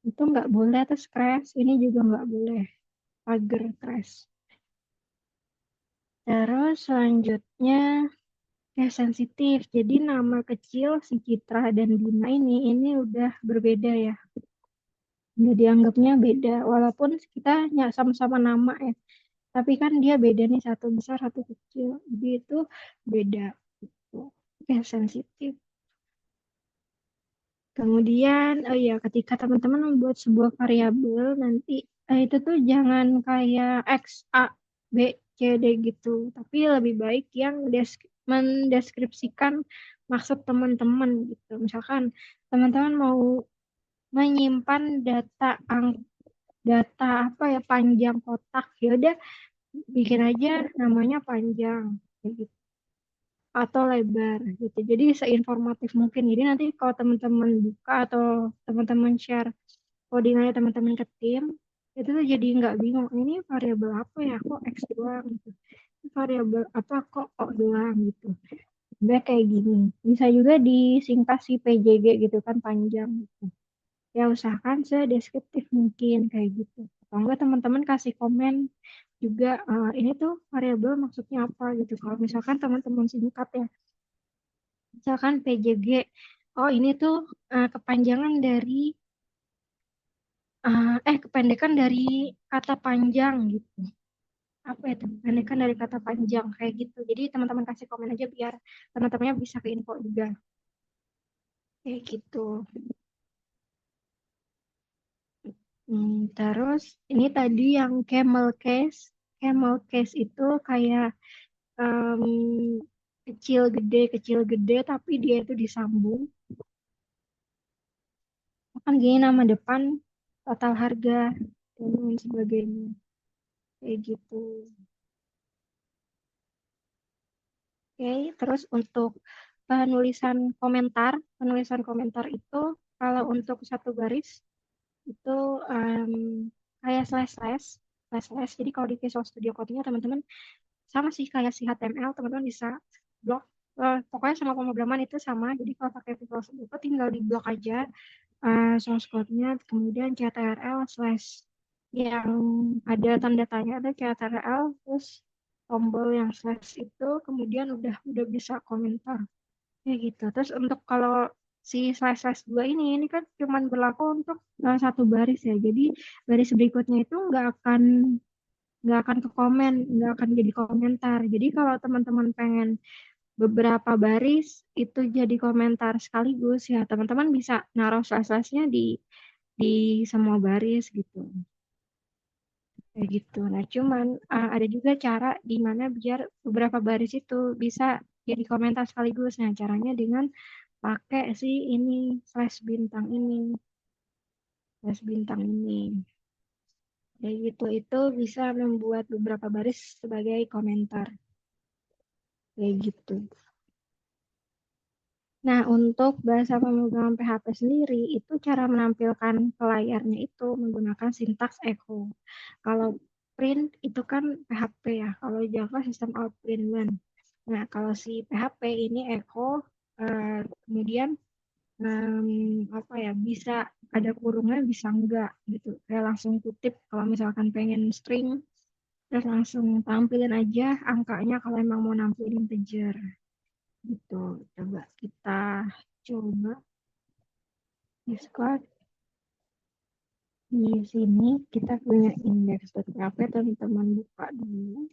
itu nggak boleh, terus crash, ini juga nggak boleh, pagar crash. Terus selanjutnya sensitif, jadi nama kecil si Citra dan Dina ini udah berbeda ya, udah dianggapnya beda, walaupun kita sama-sama nama ya, tapi kan dia beda nih, satu besar satu kecil, jadi itu beda. Oke, sensitif. Kemudian, oh ya, ketika teman-teman membuat sebuah variabel, nanti itu tuh jangan kayak X, A, B, C, D gitu. Tapi lebih baik yang mendeskripsikan maksud teman-teman gitu. Misalkan teman-teman mau menyimpan data apa ya, panjang kotak, ya udah bikin aja namanya panjang kayak gitu, atau lebar gitu. Jadi seinformatif mungkin. Jadi nanti kalau teman-teman buka atau teman-teman share codingannya teman-teman ke tim, itu tuh jadi nggak bingung. Ini variabel apa ya? Kok X doang gitu. Ini variabel apa kok O doang gitu. Udah kayak gini. Bisa juga disingkat si PJG gitu kan, panjang gitu. Ya usahakan sedeskriptif mungkin kayak gitu. Atau enggak teman-teman kasih komen juga, ini tuh variabel maksudnya apa gitu. Kalau misalkan teman-teman singkat ya, misalkan PJG, oh ini tuh kepanjangan dari kependekan dari kata panjang gitu. Apa itu? Kependekan dari kata panjang kayak gitu. Jadi teman-teman kasih komen aja biar teman-temannya bisa ke info juga. Kayak gitu. Terus ini tadi yang camel case. Camel case itu kayak em, kecil gede tapi dia itu disambung. Kan gini nama depan, total harga, dan lain sebagainya. Kayak gitu. Oke, terus untuk penulisan komentar itu kalau untuk satu baris itu em, kayak slash. Jadi kalau di Visual Studio Code-nya teman-teman sama sih kayak si HTML, teman-teman bisa blok. Pokoknya sama pemrograman itu sama. Jadi kalau pakai Visual Studio Code tinggal di blok aja source code-nya, kemudian CTRL slash yang ada tanda tanya, ada CTRL terus tombol yang slash itu, kemudian udah bisa komentar kayak gitu. Terus untuk kalau si slash slash dua ini kan cuman berlaku untuk satu baris ya, jadi baris berikutnya itu nggak akan ke komen, nggak akan jadi komentar. Jadi kalau teman-teman pengen beberapa baris itu jadi komentar sekaligus, ya teman-teman bisa naruh slash-slashnya di semua baris gitu. Kayak gitu. Nah, cuman ada juga cara di mana biar beberapa baris itu bisa jadi komentar sekaligus. Nah, caranya dengan pakai si ini, slash bintang ini. Kayak gitu, itu bisa membuat beberapa baris sebagai komentar. Kayak gitu. Nah, untuk bahasa pemrograman PHP sendiri, itu cara menampilkan ke layarnya itu menggunakan sintaks echo. Kalau print itu kan PHP ya, kalau Java sistem out print one. Nah, kalau si PHP ini echo, kemudian apa ya, bisa ada kurungnya, bisa enggak gitu. Kayak langsung kutip kalau misalkan pengen string, terus langsung tampilin aja angkanya kalau emang mau nampilin integer gitu. Coba kita coba Discord. Di sini kita punya index.php, teman-teman buka dulu.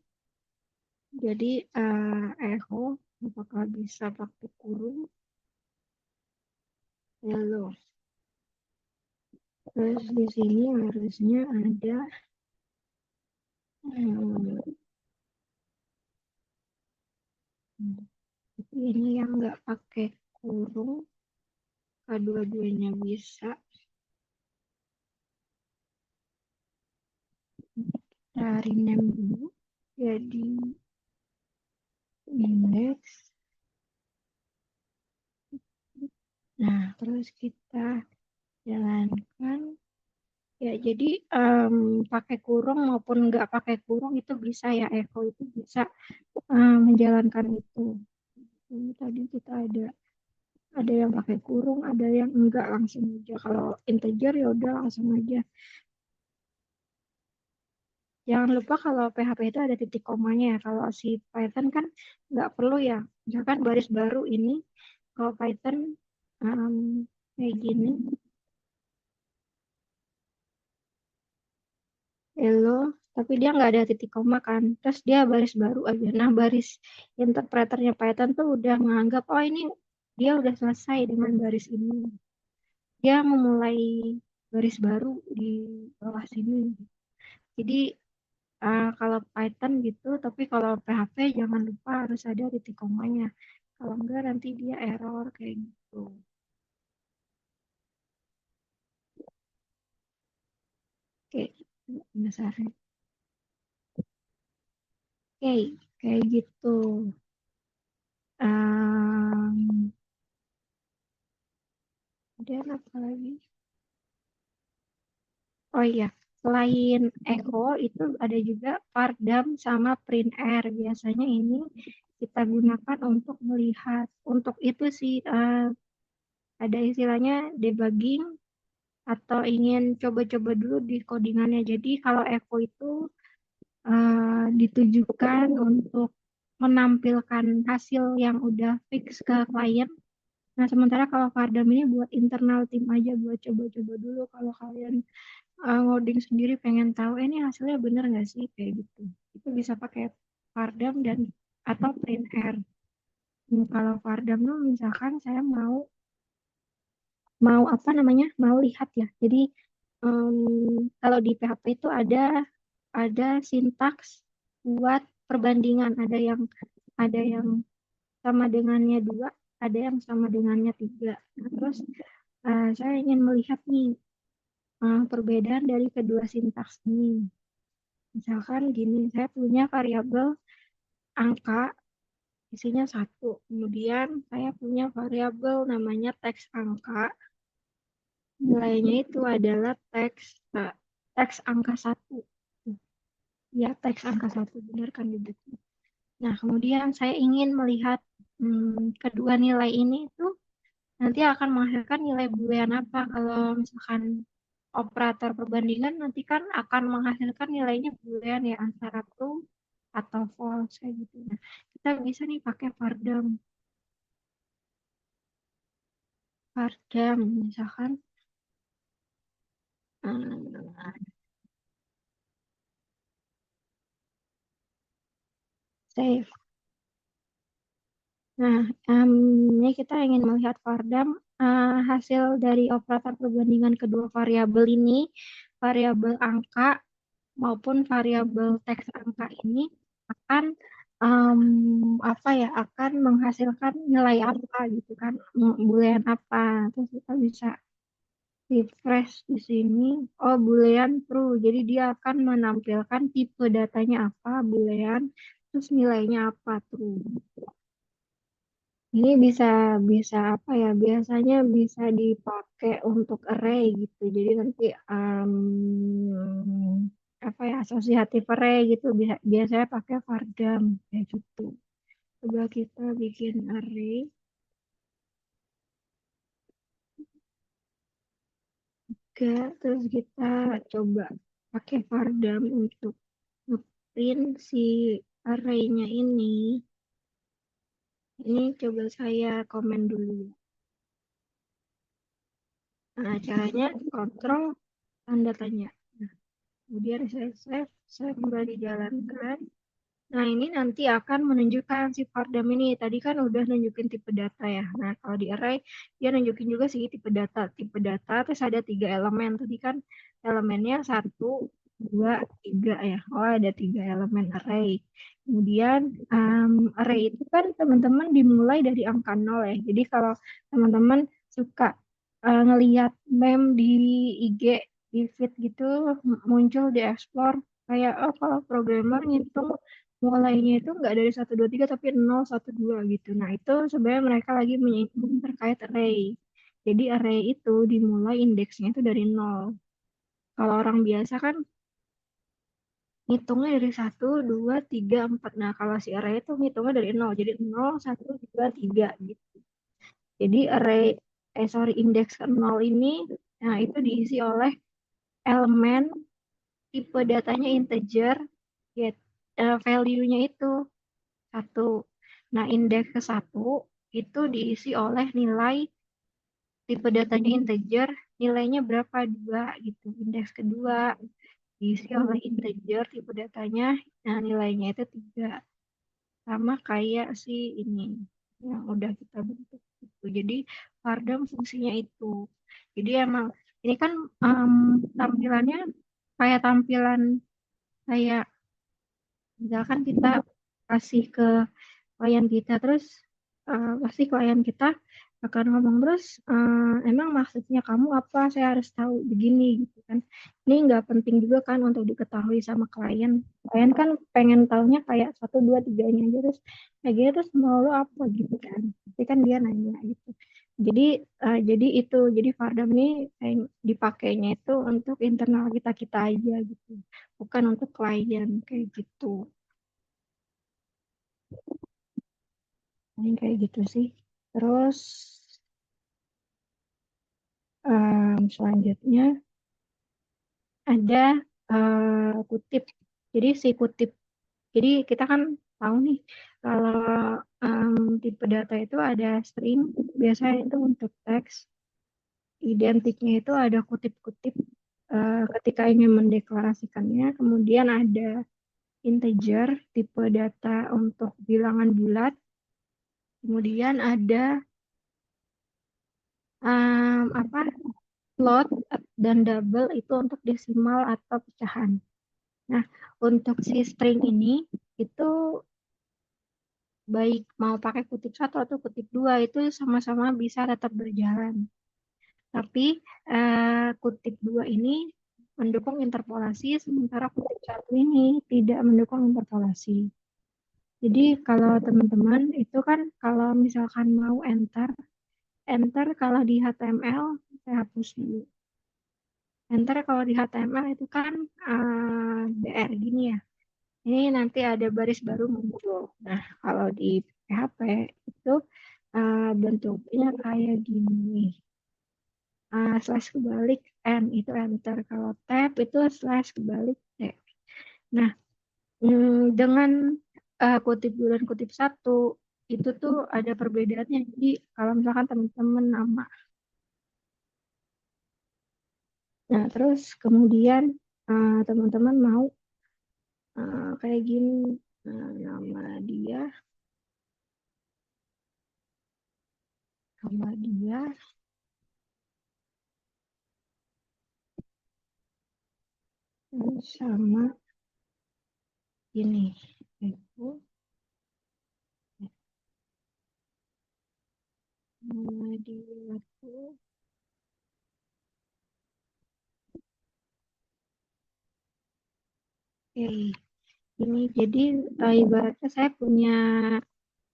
Jadi echo apakah bisa pakai kurung? Hello. Terus di sini harusnya ada hmm, ini yang nggak pakai kurung, kedua-duanya bisa. Dari name dulu, jadi indeks. Nah, terus kita jalankan. Ya, jadi pakai kurung maupun nggak pakai kurung itu bisa ya, Eko itu bisa menjalankan itu. Ini tadi kita ada yang pakai kurung, ada yang enggak langsung aja. Kalau integer ya udah langsung aja. Jangan lupa kalau PHP itu ada titik komanya ya. Kalau si Python kan nggak perlu ya. Misalkan baris baru ini, kalau Python um, kayak gini, hello, tapi dia nggak ada titik koma kan. Terus dia baris baru aja. Nah, baris interpreternya Python tuh udah menganggap, oh ini dia udah selesai dengan baris ini. Dia memulai baris baru di bawah sini. Jadi kalau Python gitu, tapi kalau PHP jangan lupa harus ada titik komanya. Kalau enggak nanti dia error kayak gitu. Oke, dasarnya. Oke, kayak gitu. Um, dan apa lagi? Oh iya, selain echo itu ada juga pardam sama print r. Biasanya ini kita gunakan untuk melihat. Untuk itu sih ada istilahnya debugging atau ingin coba-coba dulu di codingannya. Jadi kalau echo itu ditujukan untuk menampilkan hasil yang udah fix ke klien. Nah, sementara kalau pardam ini buat internal tim aja, buat coba-coba dulu kalau kalian ngoding sendiri pengen tahu ini hasilnya bener nggak sih kayak gitu. Itu bisa pakai Pardam dan atau print R. Kalau Pardam tuh misalkan saya mau apa namanya mau lihat ya. Jadi kalau di PHP itu ada sintaks buat perbandingan. Ada yang sama dengannya 2, ada yang sama dengannya 3. Nah, terus saya ingin melihat nih perbedaan dari kedua sintaks ini. Misalkan gini, saya punya variabel angka, isinya 1. Kemudian saya punya variabel namanya teks angka, nilainya itu adalah teks angka 1. Ya, teks angka 1, benar kan gitu. Nah, kemudian saya ingin melihat kedua nilai ini itu nanti akan menghasilkan nilai boolean apa. Kalau misalkan operator perbandingan nanti kan akan menghasilkan nilainya boolean ya, antara true atau false kayak gitu. Nah, kita bisa nih pakai pardam misalkan eh, save. Nah, ini kita ingin melihat pardam hasil dari operator perbandingan kedua variabel ini, variabel angka maupun variabel teks angka ini akan apa ya, akan menghasilkan nilai apa gitu kan, boolean apa. Terus kita bisa refresh di sini. Oh, boolean true. Jadi dia akan menampilkan tipe datanya apa, boolean, terus nilainya apa, true. Ini bisa bisa apa ya? Biasanya bisa dipakai untuk array gitu. Jadi nanti apa ya, asosiatif array gitu. Biasanya pakai varchar kayak gitu. Coba kita bikin array. Terus kita coba pakai varchar untuk ngeprint si array-nya ini. Ini coba saya komen dulu. Nah, caranya kontrol tanda tanya. Nah, kemudian saya save, saya kembali jalankan. Nah, ini nanti akan menunjukkan si Pardam ini. Tadi kan udah nunjukin tipe data ya. Nah, kalau di array, dia nunjukin juga sih tipe data. Tipe data, terus ada 3 elemen. Tadi kan elemennya 1, dua, tiga ya. Oh, ada tiga elemen array. Kemudian array itu kan teman-teman dimulai dari angka nol ya. Jadi kalau teman-teman suka ngeliat meme di IG, di feed gitu, muncul di explore, kayak, oh kalau programmer ngitung mulainya itu nggak dari satu 2 3 tapi nol satu 2 gitu. Nah, itu sebenarnya mereka lagi menyinggung terkait array. Jadi array itu dimulai indeksnya itu dari nol. Kalau orang biasa kan hitungnya dari satu 2 3 4. Nah, kalau si array itu hitungnya dari nol. Jadi nol satu 2 3 gitu. Jadi indeks ke 0 ini, nah itu diisi oleh elemen tipe datanya integer, ya, value-nya itu satu. Nah, indeks ke satu itu diisi oleh nilai tipe datanya integer, nilainya berapa? Dua gitu. Indeks kedua diisi oleh integer tipe datanya, nah nilainya itu tiga. Sama kayak si ini yang udah kita bentuk itu. Jadi Pardam fungsinya itu. Jadi emang ini kan em, tampilannya kayak tampilan kayak misalkan kita kasih ke klien kita, terus pasti klien kita akan ngomong terus, emang maksudnya kamu apa, saya harus tahu begini gitu kan. Ini nggak penting juga kan untuk diketahui sama klien. Klien kan pengen taunya kayak satu dua tiganya aja, terus kayak gitu, terus mau lo apa gitu kan, tapi kan dia nanya gitu. Jadi jadi Fardam ini dipakainya itu untuk internal kita kita aja gitu, bukan untuk klien kayak gitu. Paling kayak gitu sih. Terus selanjutnya ada kutip. Jadi si kutip. Jadi kita kan tahu nih kalau tipe data itu ada string, biasanya itu untuk teks. Identiknya itu ada kutip-kutip ketika ingin mendeklarasikannya. Kemudian ada integer, tipe data untuk bilangan bulat. Kemudian ada apa, float dan double itu untuk desimal atau pecahan. Nah, untuk si string ini itu baik mau pakai kutip satu atau kutip dua itu sama-sama bisa tetap berjalan. Tapi kutip dua ini mendukung interpolasi, sementara kutip satu ini tidak mendukung interpolasi. Jadi kalau teman-teman itu kan kalau misalkan mau enter, enter kalau di HTML saya hapus dulu. Enter kalau di HTML itu kan BR gini ya. Ini nanti ada baris baru muncul. Nah, kalau di PHP itu bentuknya kayak gini. Slash kebalik N itu enter. Kalau tab itu slash kebalik T. Nah, dengan kutip dua dan kutip satu itu tuh ada perbedaannya. Jadi kalau misalkan teman-teman nama, nah terus kemudian teman-teman mau kayak gini, nama dia, nama dia sama ini itu nama dia tuh, ini jadi ibaratnya saya punya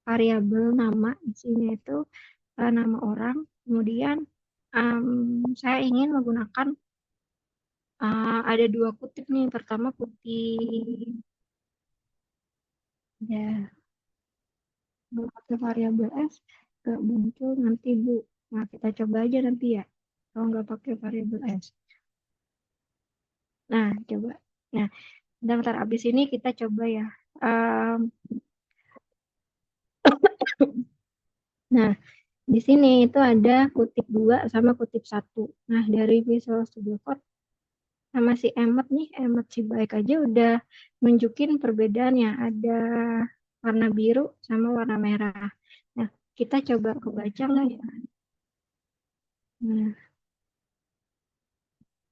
variabel nama, isinya itu nama orang, kemudian saya ingin menggunakan ada dua kutip nih, pertama kutip ya, pakai variabel s gak muncul nanti Bu. Nah, kita coba aja nanti ya kalau nggak pakai variabel s. Nah, coba. Nah, bentar abis ini kita coba ya. Um, nah, di sini itu ada kutip dua sama kutip satu. Nah, dari Visual Studio Code sama si Emmet nih, Emmet si baik aja udah nunjukin perbedaannya. Ada warna biru sama warna merah. Nah, kita coba kebaca nggak ya?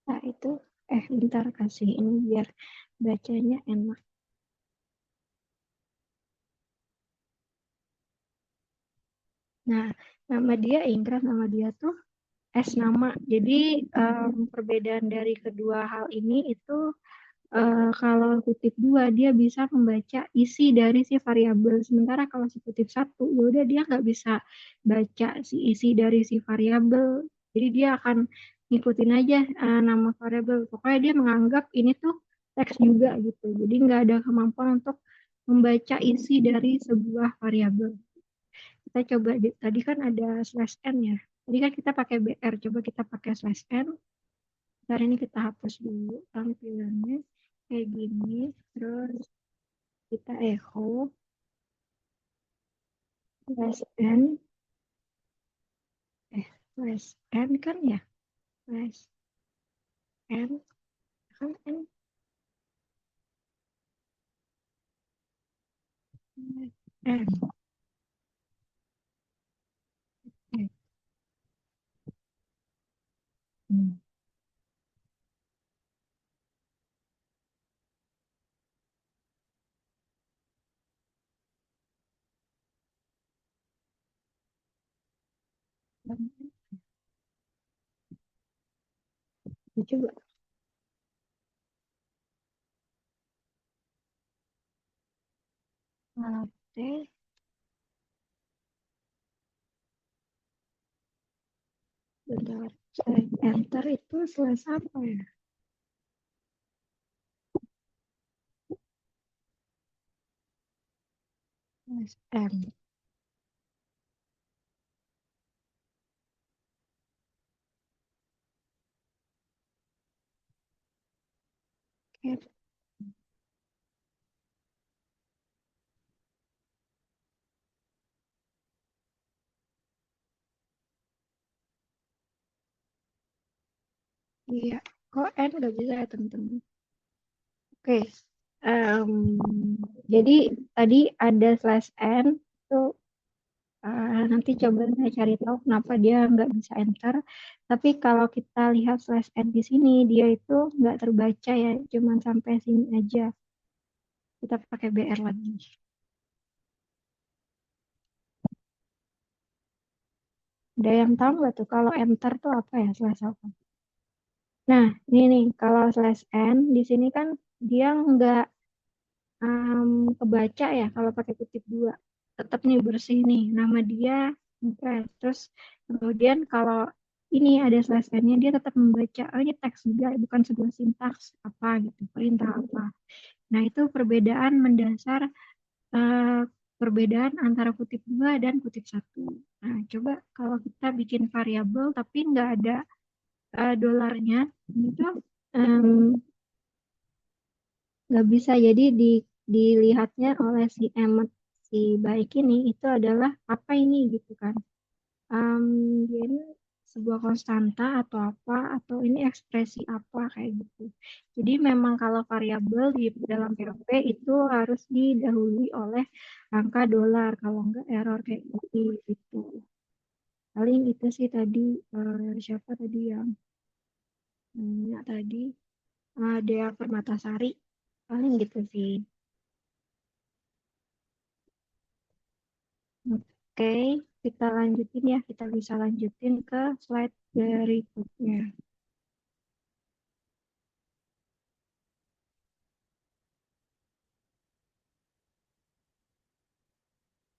Nah, itu. Bentar kasih ini biar bacanya enak. Nah, nama dia Inggris, nama dia tuh S nama. Jadi perbedaan dari kedua hal ini itu kalau kutip dua dia bisa membaca isi dari si variabel. Sementara kalau si kutip satu, ya udah dia nggak bisa baca si isi dari si variabel. Jadi dia akan ngikutin aja nama variabel. Pokoknya dia menganggap ini tuh teks juga gitu. Jadi nggak ada kemampuan untuk membaca isi dari sebuah variabel. Kita coba tadi kan ada slash n ya. Tadi kan kita pakai BR, coba kita pakai slash n. Ntar ini kita hapus dulu tampilannya kayak gini. Terus kita echo slash n, slash n kan ya, slash n kan n n. Hmm. Coba latte, bentar, slash enter itu slash apa ya? Slash n. Oke, iya, kok n nggak bisa ya teman-teman? Oke, em, jadi tadi ada slash n itu. Nanti coba saya cari tahu kenapa dia nggak bisa enter. Tapi kalau kita lihat slash n di sini, dia itu nggak terbaca ya, cuman sampai sini aja. Kita pakai BR lagi. Ada yang tahu nggak tuh kalau enter tuh apa ya slash apa? Nah, ini nih, kalau slash n di sini kan dia nggak kebaca ya kalau pakai kutip dua. Tetap nih bersih nih, nama dia Impress. Terus kemudian kalau ini ada slash n-nya dia tetap membaca, oh ini teks juga, bukan sebuah sintaks apa gitu, perintah apa. Nah itu perbedaan mendasar, eh, perbedaan antara kutip dua dan kutip satu. Nah coba kalau kita bikin variabel tapi nggak ada dolarnya, itu em, nggak bisa. Jadi dilihatnya oleh si Emmet si baik ini itu adalah apa ini gitu kan. Em, Dia ini sebuah konstanta atau apa atau ini ekspresi apa kayak gitu. Jadi memang kalau variabel di dalam PHP itu harus didahului oleh angka dolar, kalau enggak error kayak gitu gitu. Paling itu sih tadi, siapa tadi yang nanya tadi, Dea Permatasari, paling gitu sih. Oke, kita lanjutin ya. Kita bisa lanjutin ke slide berikutnya.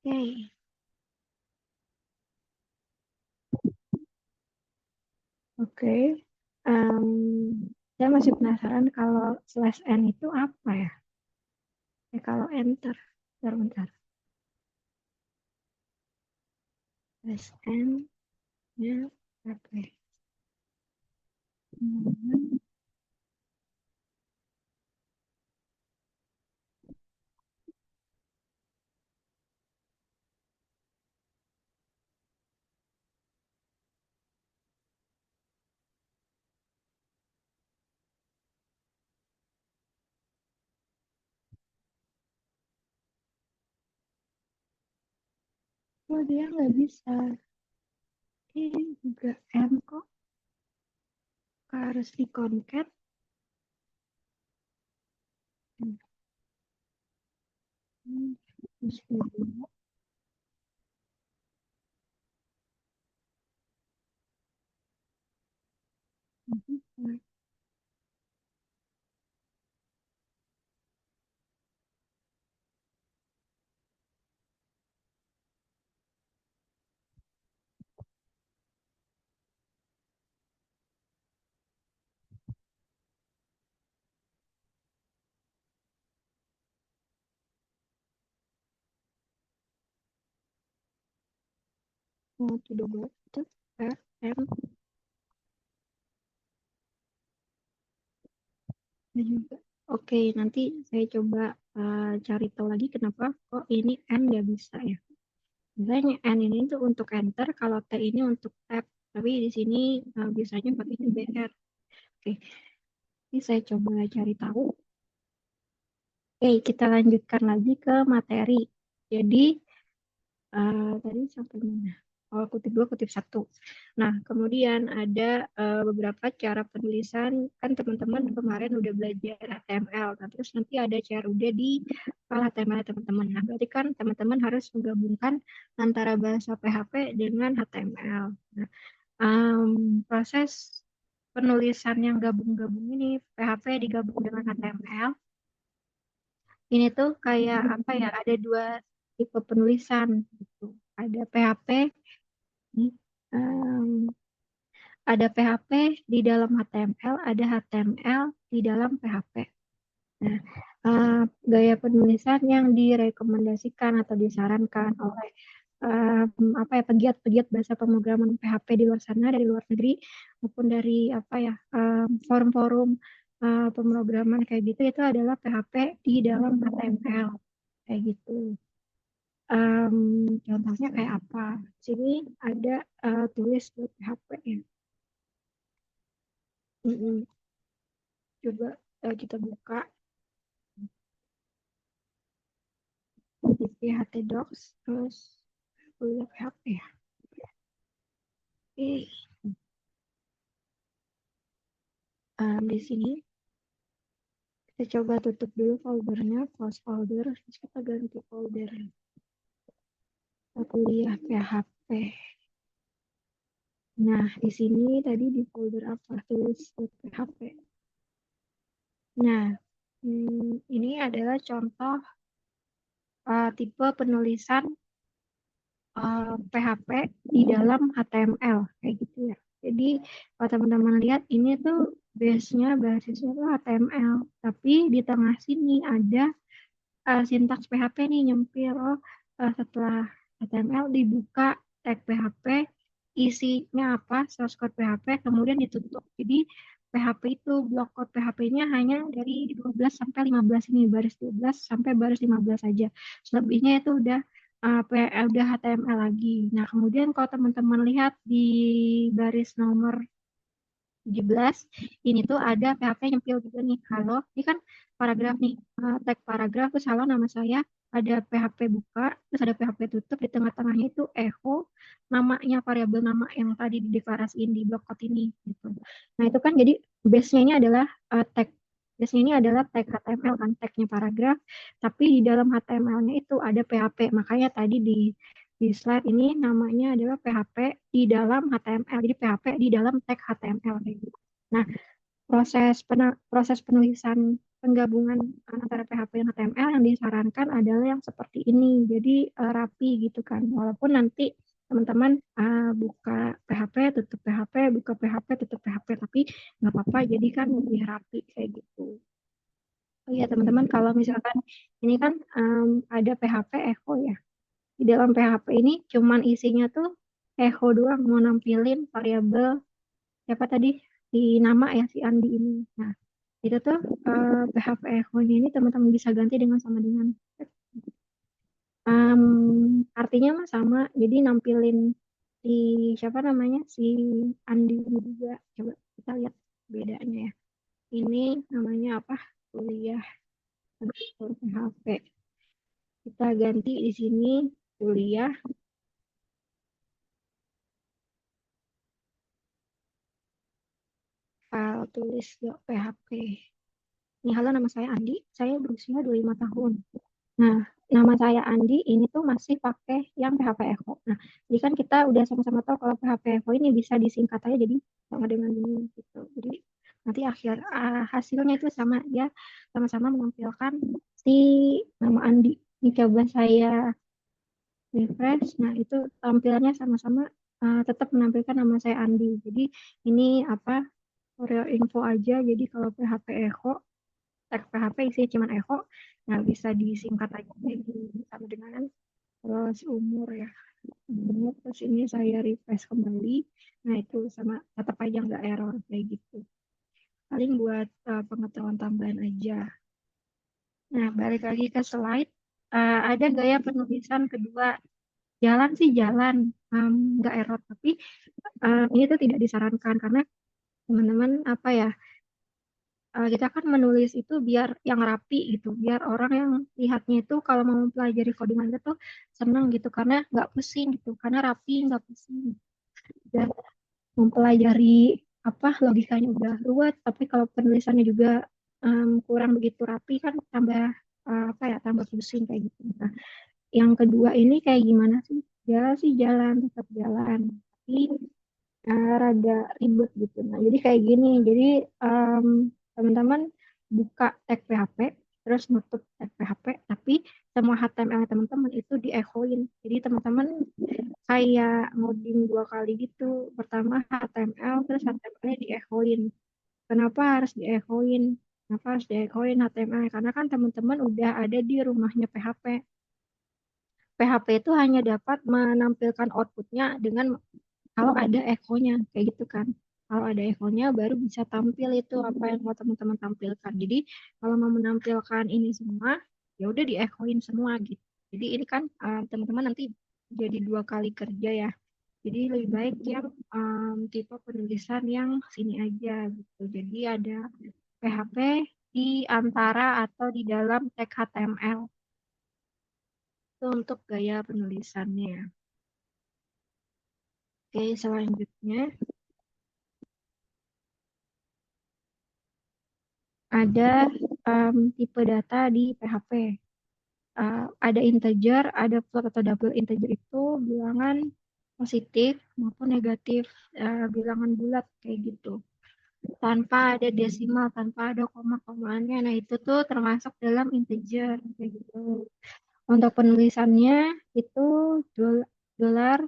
Oke, oke. Em, saya masih penasaran kalau slash n itu apa ya? Kalau enter, bentar-bentar. Slash n nya apa ya? Hmm, oh dia nggak bisa. Ini juga n kok. Harus di concat. Bismillah. Mau coba itu RM juga. Oke, nanti saya coba cari tahu lagi kenapa kok ini N nggak bisa ya. Biasanya N ini tuh untuk enter, kalau T ini untuk tab. Tapi di sini biasanya pakainya BR. Oke, ini saya coba cari tahu. Oke, kita lanjutkan lagi ke materi. Jadi, tadi sampai mana? Oh, kutip dua, kutip satu. Nah, kemudian ada beberapa cara penulisan. Kan teman-teman kemarin udah belajar HTML. Nah, terus nanti ada CRUD di file HTML teman-teman. Nah, berarti kan teman-teman harus menggabungkan antara bahasa PHP dengan HTML. Nah, proses penulisan yang gabung-gabung ini, PHP digabung dengan HTML, ini tuh kayak apa ya, ada dua tipe penulisan gitu. Ada PHP, nih, em, ada PHP di dalam HTML, ada HTML di dalam PHP. Nah, gaya penulisan yang direkomendasikan atau disarankan oleh apa ya, pegiat-pegiat bahasa pemrograman PHP di luar sana, dari luar negeri maupun dari apa ya, forum-forum pemrograman kayak gitu, itu adalah PHP di dalam HTML kayak gitu. Contohnya kayak apa? Sini ada tulis PHP ya. Mm-mm. Coba kita buka di htdocs, terus kuliah PHP ya. Oke, di sini kita coba tutup dulu foldernya, close folder, terus kita ganti folder. Kita kuliah PHP. Nah, di sini tadi di folder apa? Tulis PHP. Nah, ini adalah contoh tipe penulisan PHP di dalam HTML kayak gitu ya. Jadi kalau teman-teman lihat ini tuh base-nya, basisnya tuh HTML, tapi di tengah sini ada sintaks PHP nih nyempil. Oh, setelah HTML dibuka tag PHP, isinya apa, source code PHP, kemudian ditutup. Jadi PHP itu blok code PHP-nya hanya dari 12 sampai 15 ini, baris 12 sampai baris 15 saja. Selebihnya itu udah HTML lagi. Nah, kemudian kalau teman-teman lihat di baris nomor 17 ini tuh ada PHP nyempil juga nih. Halo, ini kan paragraf nih, tag paragraf, terus halo nama saya, ada PHP buka, terus ada PHP tutup, di tengah-tengahnya itu echo, namanya, variabel nama yang tadi dideklarasiin di blok code ini gitu. Nah, itu kan jadi base-nya ini adalah tag. Base-nya ini adalah tag HTML kan, tagnya paragraf, tapi di dalam HTML-nya itu ada PHP. Makanya tadi di slide ini namanya adalah PHP di dalam HTML. Jadi PHP di dalam tag HTML kayak gitu. Nah, proses penulisan penggabungan antara PHP dan HTML yang disarankan adalah yang seperti ini. Jadi rapi gitu kan. Walaupun nanti teman-teman buka PHP, tutup PHP, buka PHP, tutup PHP, tapi nggak apa-apa. Jadi kan lebih rapi kayak gitu. Oh iya teman-teman, kalau misalkan ini kan ada PHP Echo ya. Di dalam PHP ini cuman isinya tuh echo doang, mau nampilin variabel siapa tadi, si nama ya, si Andi ini. Nah, itu tuh PHP echo-nya ini teman-teman bisa ganti dengan sama dengan artinya mah sama. Jadi nampilin si siapa namanya, si Andi ini juga. Coba kita lihat bedanya ya. Ini namanya apa? Kuliah underscore PHP. Kita ganti di sini kuliah file tulis PHP. Ini halo nama saya Andi, saya berusia 25 tahun. Nah, nama saya Andi ini tuh masih pakai yang PHP Echo. Nah, jadi kan kita udah sama-sama tahu kalau PHP Echo ini bisa disingkat aja jadi sama dengan ini gitu. Jadi nanti hasilnya itu sama ya, sama-sama menampilkan si nama Andi. Ini coba saya refresh. Nah, itu tampilannya sama-sama tetap menampilkan nama saya Andi. Jadi ini apa? For your info aja. Jadi kalau PHP Echo, tag PHP isinya cuma Echo, nah bisa disingkat aja kayak gini sama dengan terus umur ya. Terus ini saya refresh kembali. Nah, itu sama tetap aja nggak error kayak gitu. Paling buat pengetahuan tambahan aja. Nah, balik lagi ke slide. Ada gaya penulisan kedua. Jalan sih jalan, nggak error. Tapi ini tuh tidak disarankan karena teman-teman apa ya, kita kan menulis itu biar yang rapi gitu. Biar orang yang lihatnya itu kalau mau mempelajari coding Anda tuh seneng gitu. Karena nggak pusing gitu. Karena rapi, nggak pusing. Dan mempelajari apa logikanya udah ruwet tapi kalau penulisannya juga kurang begitu rapi kan tambah apa ya tambah pusing kayak gitu. Nah, yang kedua ini kayak gimana sih? Jalan sih jalan tetap jalan tapi rada ribet gitu. Nah, jadi kayak gini. Jadi em, teman-teman buka tag PHP, terus nutup tag PHP, tapi semua HTML teman-teman itu diechoin. Jadi teman-teman kayak ngoding dua kali gitu. Pertama HTML, terus HTML-nya diechoin. Kenapa harus diechoin? Kenapa harus diechoin HTML? Karena kan teman-teman udah ada di rumahnya PHP. PHP itu hanya dapat menampilkan outputnya dengan kalau ada echo-nya kayak gitu kan. Kalau ada echo-nya baru bisa tampil itu apa yang mau teman-teman tampilkan. Jadi kalau mau menampilkan ini semua ya udah di echo-in semua gitu. Jadi ini kan teman-teman nanti jadi dua kali kerja ya. Jadi lebih baik yang tipe penulisan yang sini aja gitu. Jadi ada PHP di antara atau di dalam tag HTML itu untuk gaya penulisannya. Oke, selanjutnya ada tipe data di PHP. Ada integer, ada float atau double integer itu bilangan positif maupun negatif, bilangan bulat kayak gitu. Tanpa ada desimal, tanpa ada koma-komaannya. Nah, itu tuh termasuk dalam integer kayak gitu. Untuk penulisannya itu dolar,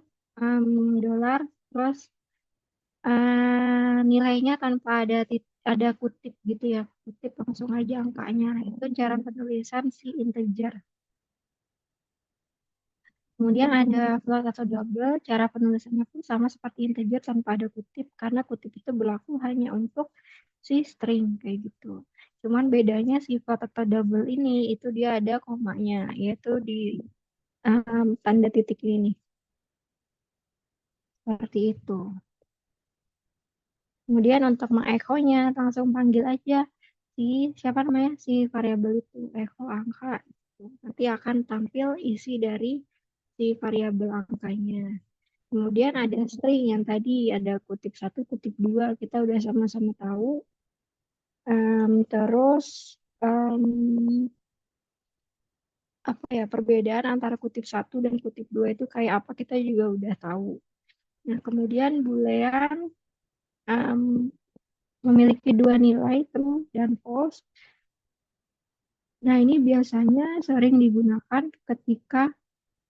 dolar, terus nilainya tanpa ada kutip gitu ya, kutip langsung aja angkanya. Nah, itu cara penulisan si integer. Kemudian ada float atau double, cara penulisannya pun sama seperti integer tanpa ada kutip, karena kutip itu berlaku hanya untuk si string kayak gitu. Cuman bedanya si float atau double ini itu dia ada komanya, yaitu di tanda titik ini, seperti itu. Kemudian untuk mengechonya langsung panggil aja si siapa namanya si variabel itu echo angka. Nanti akan tampil isi dari si variabel angkanya. Kemudian ada string yang tadi ada kutip satu, kutip dua, kita udah sama-sama tahu. Terus em, apa ya perbedaan antara kutip satu dan kutip dua itu kayak apa kita juga udah tahu. Nah, kemudian boolean em, memiliki dua nilai true dan false. Nah, ini biasanya sering digunakan ketika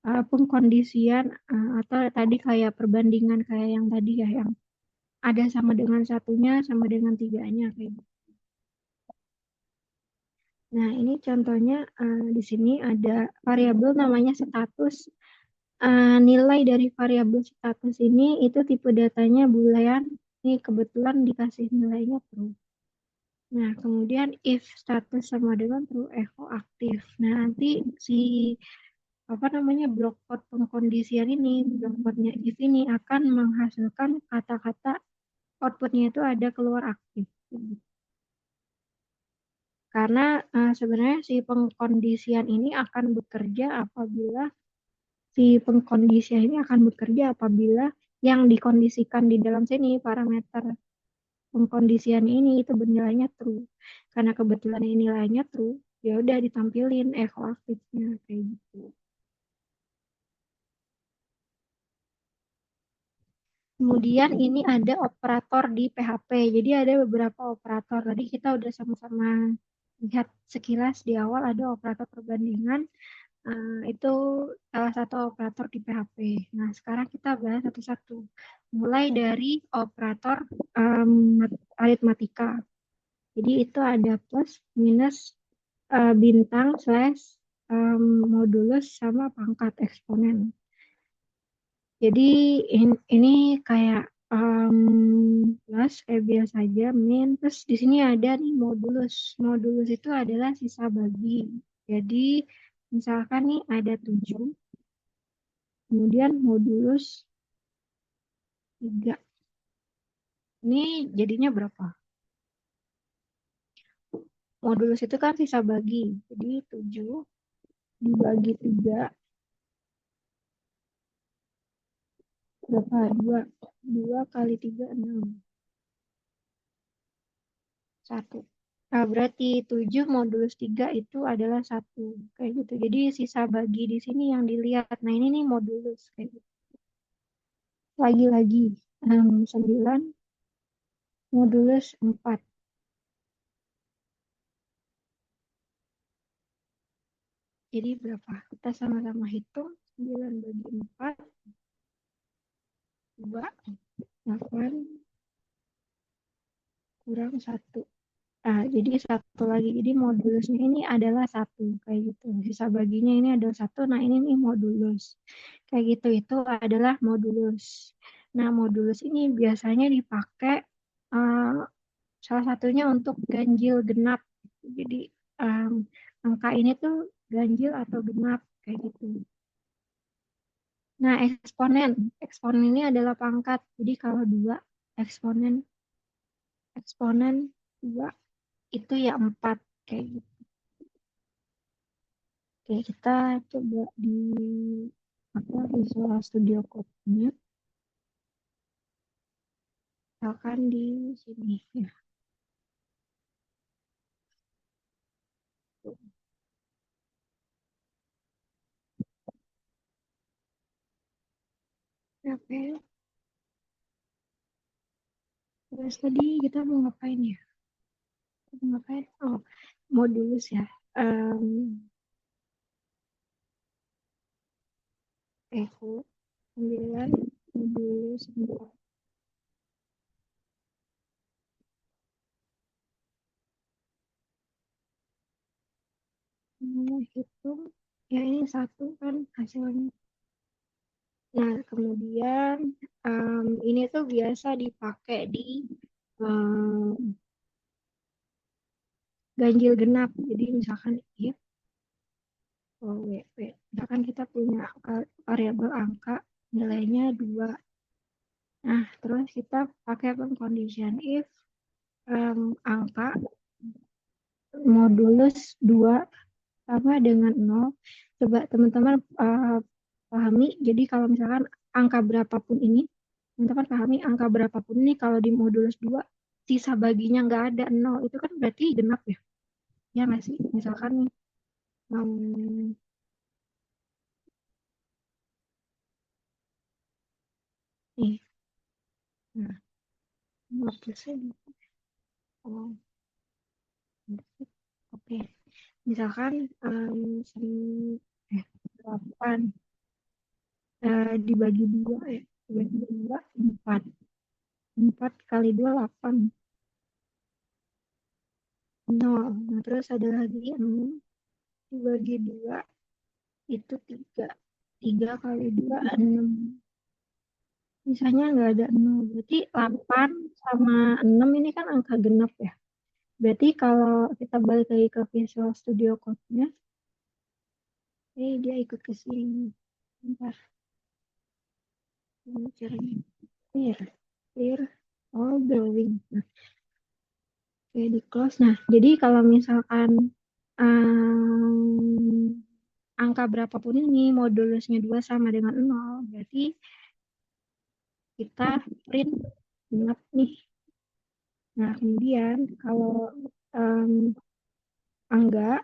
pengkondisian atau tadi kayak perbandingan kayak yang tadi ya yang ada sama dengan satunya sama dengan tiganya kayak gitu. Nah, ini contohnya di sini ada variabel namanya status. Nilai dari variabel status ini itu tipe datanya boolean. Ini kebetulan dikasih nilainya true. Nah, kemudian if status sama dengan true echo aktif. Nah, nanti si apa namanya blok code pengkondisian ini, blok code-nya if ini akan menghasilkan kata-kata outputnya itu ada keluar aktif. Karena sebenarnya si pengkondisian ini akan bekerja apabila yang dikondisikan di dalam sini parameter pengkondisian ini itu bernilainya true. Karena kebetulan ini nilainya true, ya udah ditampilin echo aktifnya kayak gitu. Kemudian ini ada operator di PHP. Jadi ada beberapa operator. Tadi kita udah sama-sama lihat sekilas di awal ada operator perbandingan. Itu salah satu operator di PHP. Nah, sekarang kita bahas satu-satu. Mulai dari operator aritmatika. Jadi itu ada plus, minus, bintang, slash, modulus, sama pangkat eksponen. Jadi ini kayak plus kayak biasa aja, min. Terus di sini ada nih modulus. Modulus itu adalah sisa bagi. Jadi misalkan nih ada 7, kemudian modulus 3. Ini jadinya berapa? Modulus itu kan sisa bagi. Jadi 7 dibagi 3 berapa? 2. 2 kali 3 6. 1. Nah, berarti 7 modulus 3 itu adalah 1. Kayak gitu. Jadi sisa bagi di sini yang dilihat. Nah, ini nih modulus. Kayak gitu. Lagi-lagi. 9 modulus 4. Jadi berapa? Kita sama-sama hitung. 9 bagi 4. 2. 8 kurang 1. Nah, jadi satu lagi. Jadi modulusnya ini adalah 1. Kayak gitu. Sisa baginya ini adalah 1. Nah, ini nih modulus. Kayak gitu. Itu adalah modulus. Nah, modulus ini biasanya dipakai salah satunya untuk ganjil genap. Jadi angka ini tuh ganjil atau genap. Kayak gitu. Nah, eksponen. Eksponen ini adalah pangkat. Jadi kalau 2, eksponen eksponen 2 itu ya 4. Kayak gitu. Oke, kita coba di Visual Studio Code-nya. Misalkan di sini ya. Oke, terus tadi kita mau ngapain ya? Kita mau ngapain? Oh, modulus ya. Um, Echo 9 modulus 4. Hitung. Ya ini 1 kan hasilnya. Nah, kemudian ini tuh biasa dipakai di um, ganjil genap. Jadi misalkan if WP. Misalkan kita punya variabel angka nilainya 2. Nah, terus kita pakai condition if angka modulus 2 sama dengan 0. Coba teman-teman pahami. Jadi kalau misalkan angka berapapun ini, teman-teman pahami angka berapapun ini kalau di modulus 2 sisa baginya nggak ada 0. Itu kan berarti genap ya. Ya nggak sih? Misalkan nih. Nah, modusnya gitu. Oh, oke. Misalkan 8 dibagi 2 ya. Dibagi 2, 4. 4 kali 2, 8. 0. Nah, terus ada lagi 6 dibagi 2 itu 3. 3 kali 2, 6. Misalnya nggak ada 0. Berarti 8 sama 6 ini kan angka genap ya. Berarti kalau kita balik lagi ke Visual Studio Code-nya, dia ikut ke sini. Bentar, ini caranya. Clear. Clear. All drawing. Nah, oke, di close. Nah, jadi kalau misalkan angka berapapun ini modulusnya 2 sama dengan 0, berarti kita print genap nih. Nah, kemudian kalau enggak,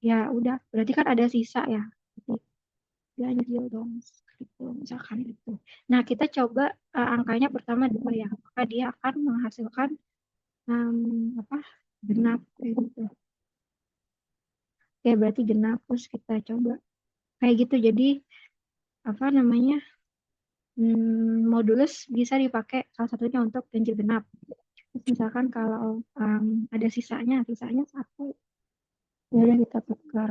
ya udah berarti kan ada sisa ya. Jadi ganjil dong gitu misalkan itu. Nah kita coba angkanya pertama 2 ya, maka dia akan menghasilkan apa genap kayak gitu. Oke berarti genap terus kita coba kayak gitu. Jadi apa namanya modulus bisa dipakai salah satunya untuk ganjil genap. Terus misalkan kalau ada sisanya satu, ya udah kita tukar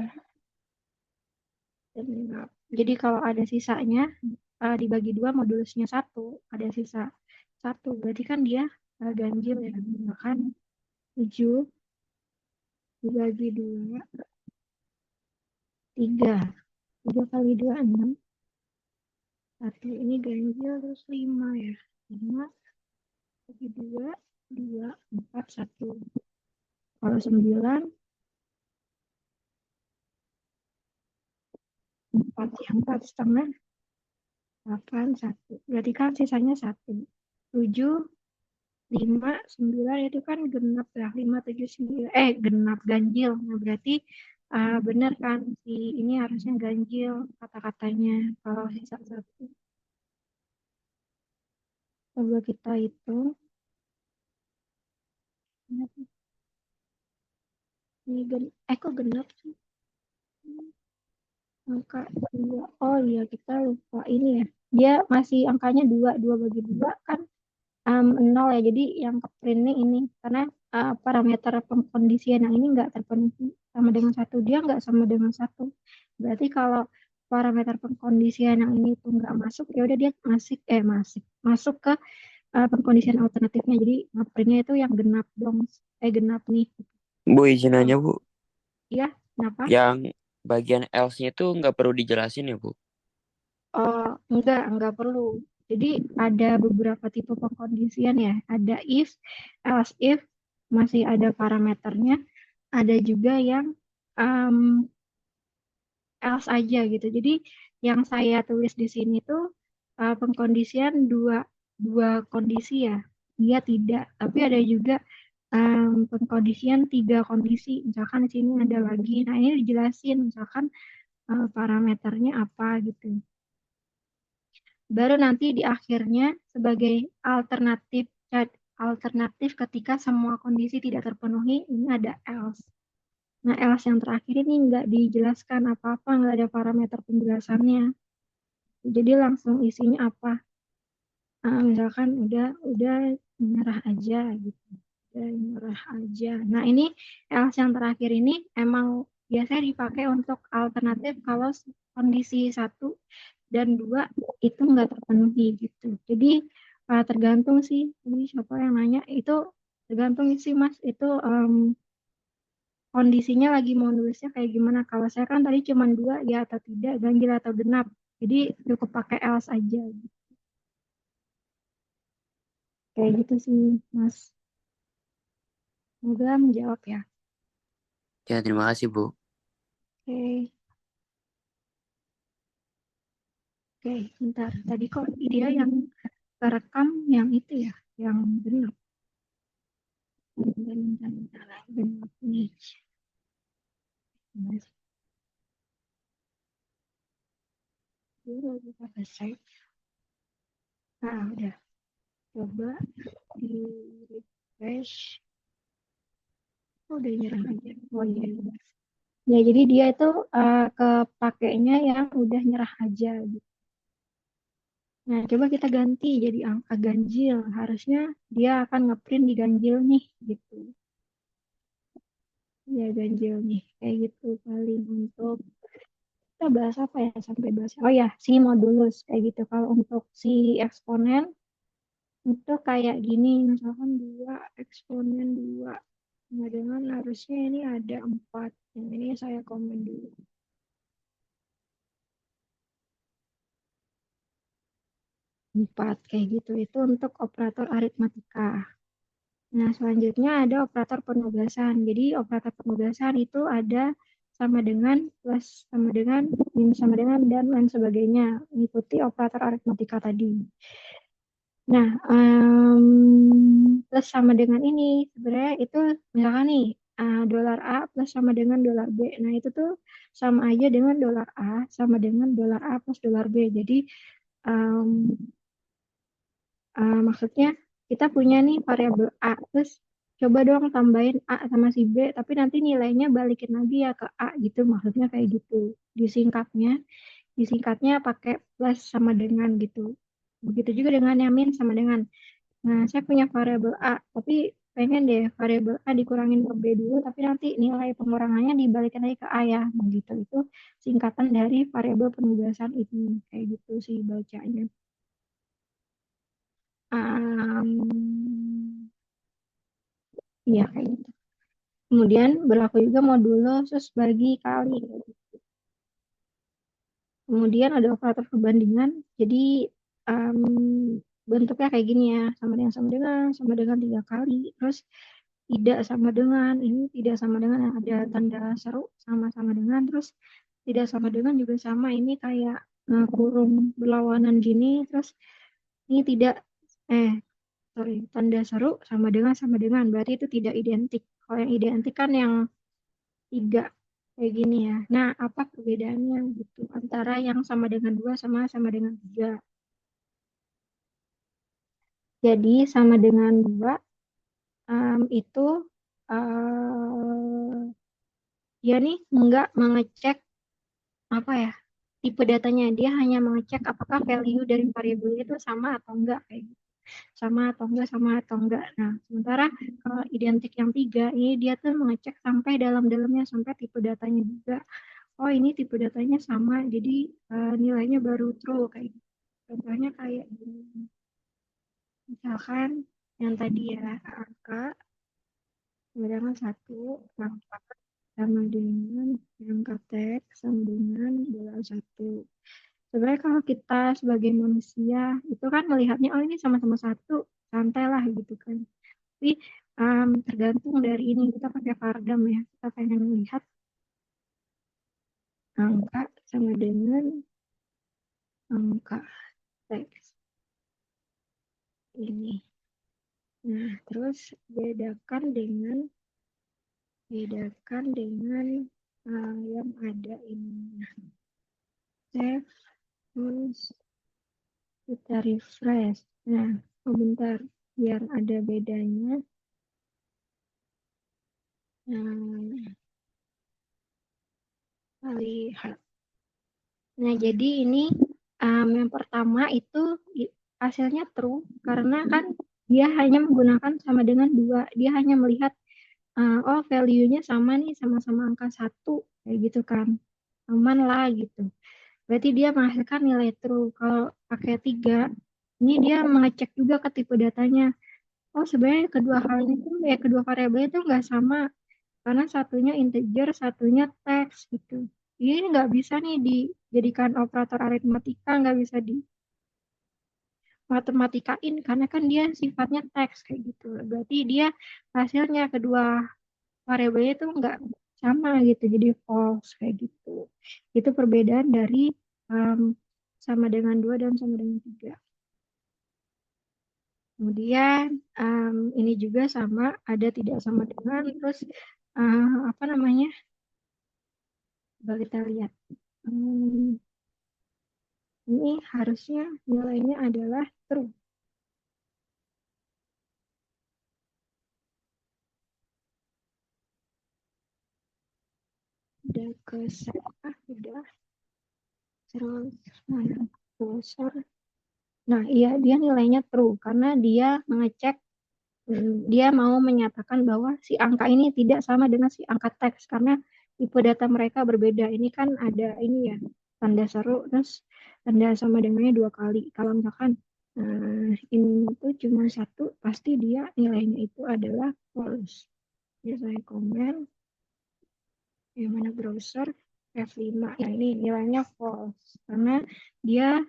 genap. Jadi kalau ada sisanya dibagi 2 modulusnya satu, ada sisa satu, berarti kan dia ganjil ya, misalkan 7 dibagi 2, 3, 3 kali 2 6, satu ini ganjil terus 5 ya, 5 bagi 2, 2, 4, 1. Kalau 9, 4 ya, 4 setengah, 8, 1. Berarti kan sisanya 1. 7, 5, 9 itu kan genap ya. 5, 7, 9. Genap ganjil. Nah, berarti benar kan si ini harusnya ganjil kata-katanya. Kalau sisa 1. Coba kita hitung. Ini kok genap sih? Angka 2. Oh iya, kita lupa ini ya. Dia masih angkanya 2. 2 bagi 2 kan 0 ya. Jadi yang ke print ini karena parameter pengkondisian yang ini nggak terpenuhi sama dengan 1. Dia nggak sama dengan 1. Berarti kalau parameter pengkondisian yang ini tuh nggak masuk, ya udah dia masuk ke pengkondisian alternatifnya. Jadi ngeprintnya itu yang genap dong. Genap nih. Bu, izin Oh, nanya Bu, iya, kenapa? yang bagian else-nya itu nggak perlu dijelasin ya Bu? Oh, enggak perlu. Jadi ada beberapa tipe pengkondisian ya. Ada if, else if, masih ada parameternya. Ada juga yang um, else aja gitu. Jadi yang saya tulis di sini tuh pengkondisian dua dua kondisi ya. Dia tidak. Tapi ada juga pengkondisian 3 kondisi. Misalkan di sini ada lagi. Nah ini dijelasin. Misalkan parameternya apa gitu. Baru nanti di akhirnya sebagai alternatif alternatif ketika semua kondisi tidak terpenuhi, ini ada else. Nah, else yang terakhir ini nggak dijelaskan apa-apa, nggak ada parameter penjelasannya. Jadi langsung isinya apa? Misalkan udah nyerah aja gitu. Udah nyerah aja. Nah, ini else yang terakhir ini emang biasanya dipakai untuk alternatif kalau kondisi 1 dan 2 itu nggak terpenuhi gitu. Jadi tergantung sih, ini siapa yang nanya, itu tergantung sih Mas, itu kondisinya lagi mau nulisnya kayak gimana. Kalau saya kan tadi cuma 2, ya atau tidak, ganjil atau genap. Jadi cukup pakai else aja. Kayak gitu sih Mas. Semoga menjawab ya. Ya, terima kasih Bu. Oke, oke, bentar. Tadi kok dia yang kerekam yang itu ya, yang genap. Bentar, genap nih. Mas, udah selesai. Nah, udah. Coba di refresh. Oh, udah nyerang aja. Oh iya, iya. Ya, jadi dia itu kepakainya yang udah nyerah aja gitu. Nah, coba kita ganti jadi angka ganjil. Harusnya dia akan ngeprint di ganjil nih gitu. Ya, ganjil nih. Kayak gitu paling untuk kita bahas apa ya sampai bahas. Oh ya, si modulus kayak gitu. Kalau untuk si eksponen itu kayak gini, misalkan 2 eksponen 2. Nah, dengan harusnya ini ada 4. Yang ini saya komen dulu. 4 kayak gitu. Itu untuk operator aritmatika. Nah, selanjutnya ada operator penugasan. Jadi, operator penugasan itu ada sama dengan, plus sama dengan, minus sama dengan, dan lain sebagainya. Mengikuti operator aritmatika tadi. Nah, plus sama dengan ini, sebenarnya itu misalkan nih, dolar A plus sama dengan dolar B. Nah, itu tuh sama aja dengan dolar A sama dengan dolar A plus dolar B. Jadi, um, maksudnya kita punya nih variabel A, terus coba dong tambahin A sama si B, tapi nanti nilainya balikin lagi ya ke A gitu, maksudnya kayak gitu. Disingkatnya, disingkatnya pakai plus sama dengan gitu. Begitu juga dengan yang min sama dengan. Nah, saya punya variabel A, tapi pengen deh variabel A dikurangin ke B dulu, tapi nanti nilai pengurangannya dibalikin lagi ke A ya. Nah, gitu. Itu singkatan dari variabel penugasan ini. Kayak gitu sih bacanya. Iya, kayak gitu. Kemudian berlaku juga modulus bagi kali. Kemudian ada operator perbandingan. Jadi bentuknya kayak gini ya, sama dengan 3 kali. Terus tidak sama dengan, ini tidak sama dengan yang ada tanda seru, sama-sama dengan. Terus tidak sama dengan juga sama, ini kayak kurung berlawanan gini. Terus ini tidak, tanda seru sama dengan, berarti itu tidak identik. Kalau yang identik kan yang 3 kayak gini ya. Nah, apa perbedaannya gitu antara yang sama dengan 2 sama sama dengan 3? Jadi sama dengan 2 itu dia nih nggak mengecek apa ya tipe datanya, dia hanya mengecek apakah value dari variabel itu sama atau enggak kayak gitu. Sama atau enggak, sama atau enggak. Nah, sementara kalau identik yang 3 ini dia tuh mengecek sampai dalam-dalamnya, sampai tipe datanya juga. Oh, ini tipe datanya sama, jadi nilainya baru true kayak gitu. Contohnya kayak gini. Misalkan yang tadi ya, angka sama satu, angka sama dengan angka teks sama dengan bola satu. Sebenarnya kalau kita sebagai manusia itu kan melihatnya, oh ini sama-sama satu, santai lah gitu kan. Tapi tergantung dari ini, kita pakai Vardam ya, kita pengen melihat angka sama dengan angka teks ini. Nah, terus bedakan dengan yang ada ini. Save, terus kita refresh. Nah, bentar, biar ada bedanya. Nah, kita lihat. Nah, jadi ini yang pertama itu hasilnya true, karena kan dia hanya menggunakan sama dengan 2. Dia hanya melihat oh value-nya sama nih, sama-sama angka 1 kayak gitu kan, aman lah gitu, berarti dia menghasilkan nilai true. Kalau pakai 3 ini dia mengecek juga ke tipe datanya, oh sebenarnya kedua hal itu kedua variabel itu nggak sama, karena satunya integer, satunya teks gitu. Ini nggak bisa nih dijadikan operator aritmatika, nggak bisa di matematikain, karena kan dia sifatnya teks kayak gitu, berarti dia hasilnya kedua variabelnya itu nggak sama gitu, jadi false kayak gitu. Itu perbedaan dari um, sama dengan 2 dan sama dengan 3. Kemudian ini juga sama, ada tidak sama dengan, terus apa namanya, coba kita lihat. Ini harusnya nilainya adalah true. Udah ke udah terus mana cursor. Nah, iya dia nilainya true karena dia mengecek, dia mau menyatakan bahwa si angka ini tidak sama dengan si angka teks karena tipe data mereka berbeda. Ini kan ada ini ya, tanda seru, terus tanda sama dengannya 2 kali. Kalau misalkan ini itu cuma 1, pasti dia nilainya itu adalah false. Ya, saya komen yang mana browser F5. Ya, ini nilainya false karena dia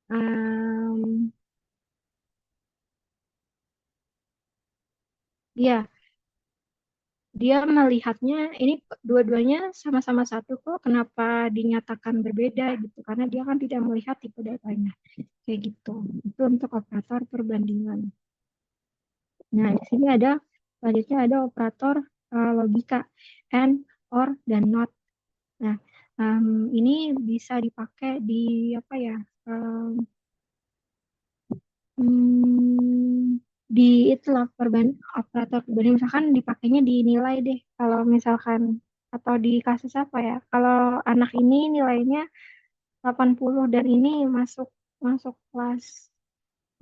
um, dia dia melihatnya ini dua-duanya sama-sama satu kok, kenapa dinyatakan berbeda gitu, karena dia kan tidak melihat tipe datanya kayak gitu. Itu untuk operator perbandingan. Nah, di sini ada selanjutnya ada operator logika and, or, dan not. Nah, ini bisa dipakai di apa ya? Di itulah operator perbandingan, misalkan dipakainya di nilai deh. Kalau misalkan atau di kasus apa ya? Kalau anak ini nilainya 80 dan ini masuk masuk kelas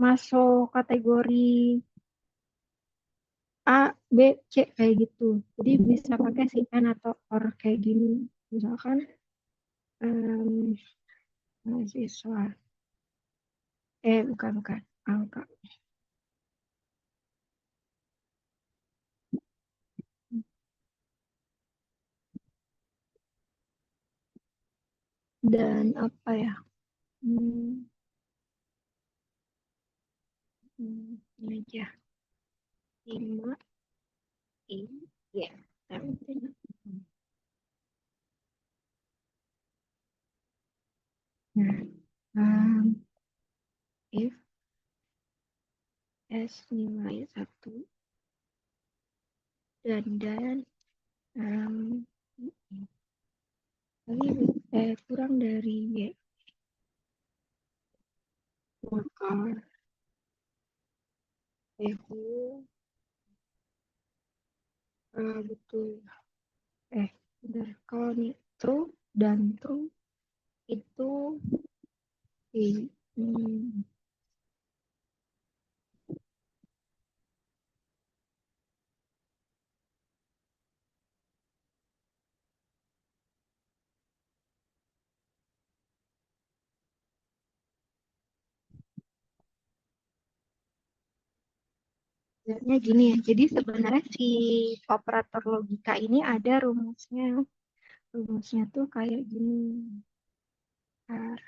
masuk kategori A, B, C kayak gitu. Jadi bisa pakai si N atau OR kayak gini. Misalkan em, mahasiswa. Bukan. Angka. Dan apa ya? Hmm, ini aja. 5 ini ya. Nah, if S nilai 1 dan kurang dari Y, maka itu betul. Benar. Kalau nih true dan true itu hmm, sebenarnya gini ya. Jadi sebenarnya si operator logika ini ada rumusnya. Rumusnya tuh kayak gini. Nah,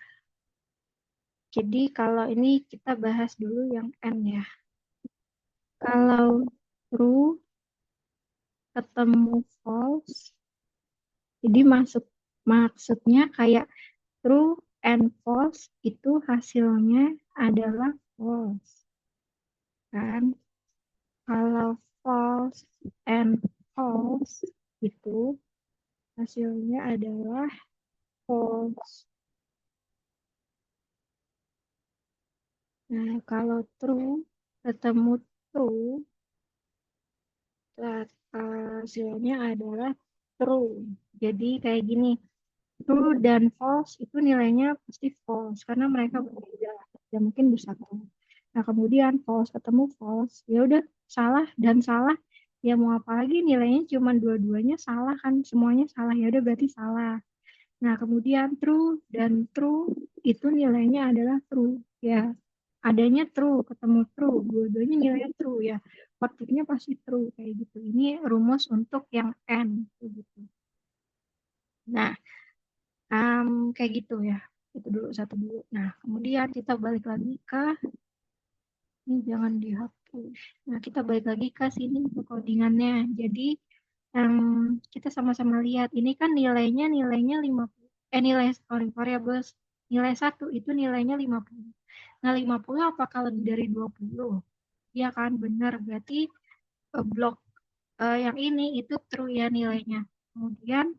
jadi kalau ini kita bahas dulu yang N ya. Kalau true ketemu false, jadi maksudnya kayak true and false itu hasilnya adalah false. Kan? Kalau false and false itu hasilnya adalah false. Nah, kalau true ketemu true, hasilnya adalah true. Jadi kayak gini, true dan false itu nilainya pasti false karena mereka berbeda, ya mungkin bersatu. Nah, kemudian false ketemu false, ya udah salah dan salah, ya mau apa lagi nilainya cuma dua-duanya salah kan, semuanya salah, ya udah berarti salah. Nah, kemudian true dan true itu nilainya adalah true. Ya, adanya true, ketemu true, dua-duanya nilainya true ya. Outputnya pasti true kayak gitu. Ini rumus untuk yang N gitu. Nah, kayak gitu ya. Itu dulu satu dulu. Nah, kemudian kita balik lagi ke ini jangan dihapus. Nah, kita balik lagi ke sini ke codingannya. Jadi kita sama-sama lihat ini kan nilainya 50. Nilai sorry variables nilai 1 itu nilainya 50. Nah, 50 apakah lebih dari 20? Ya kan, benar. Berarti blok yang ini itu true ya nilainya. Kemudian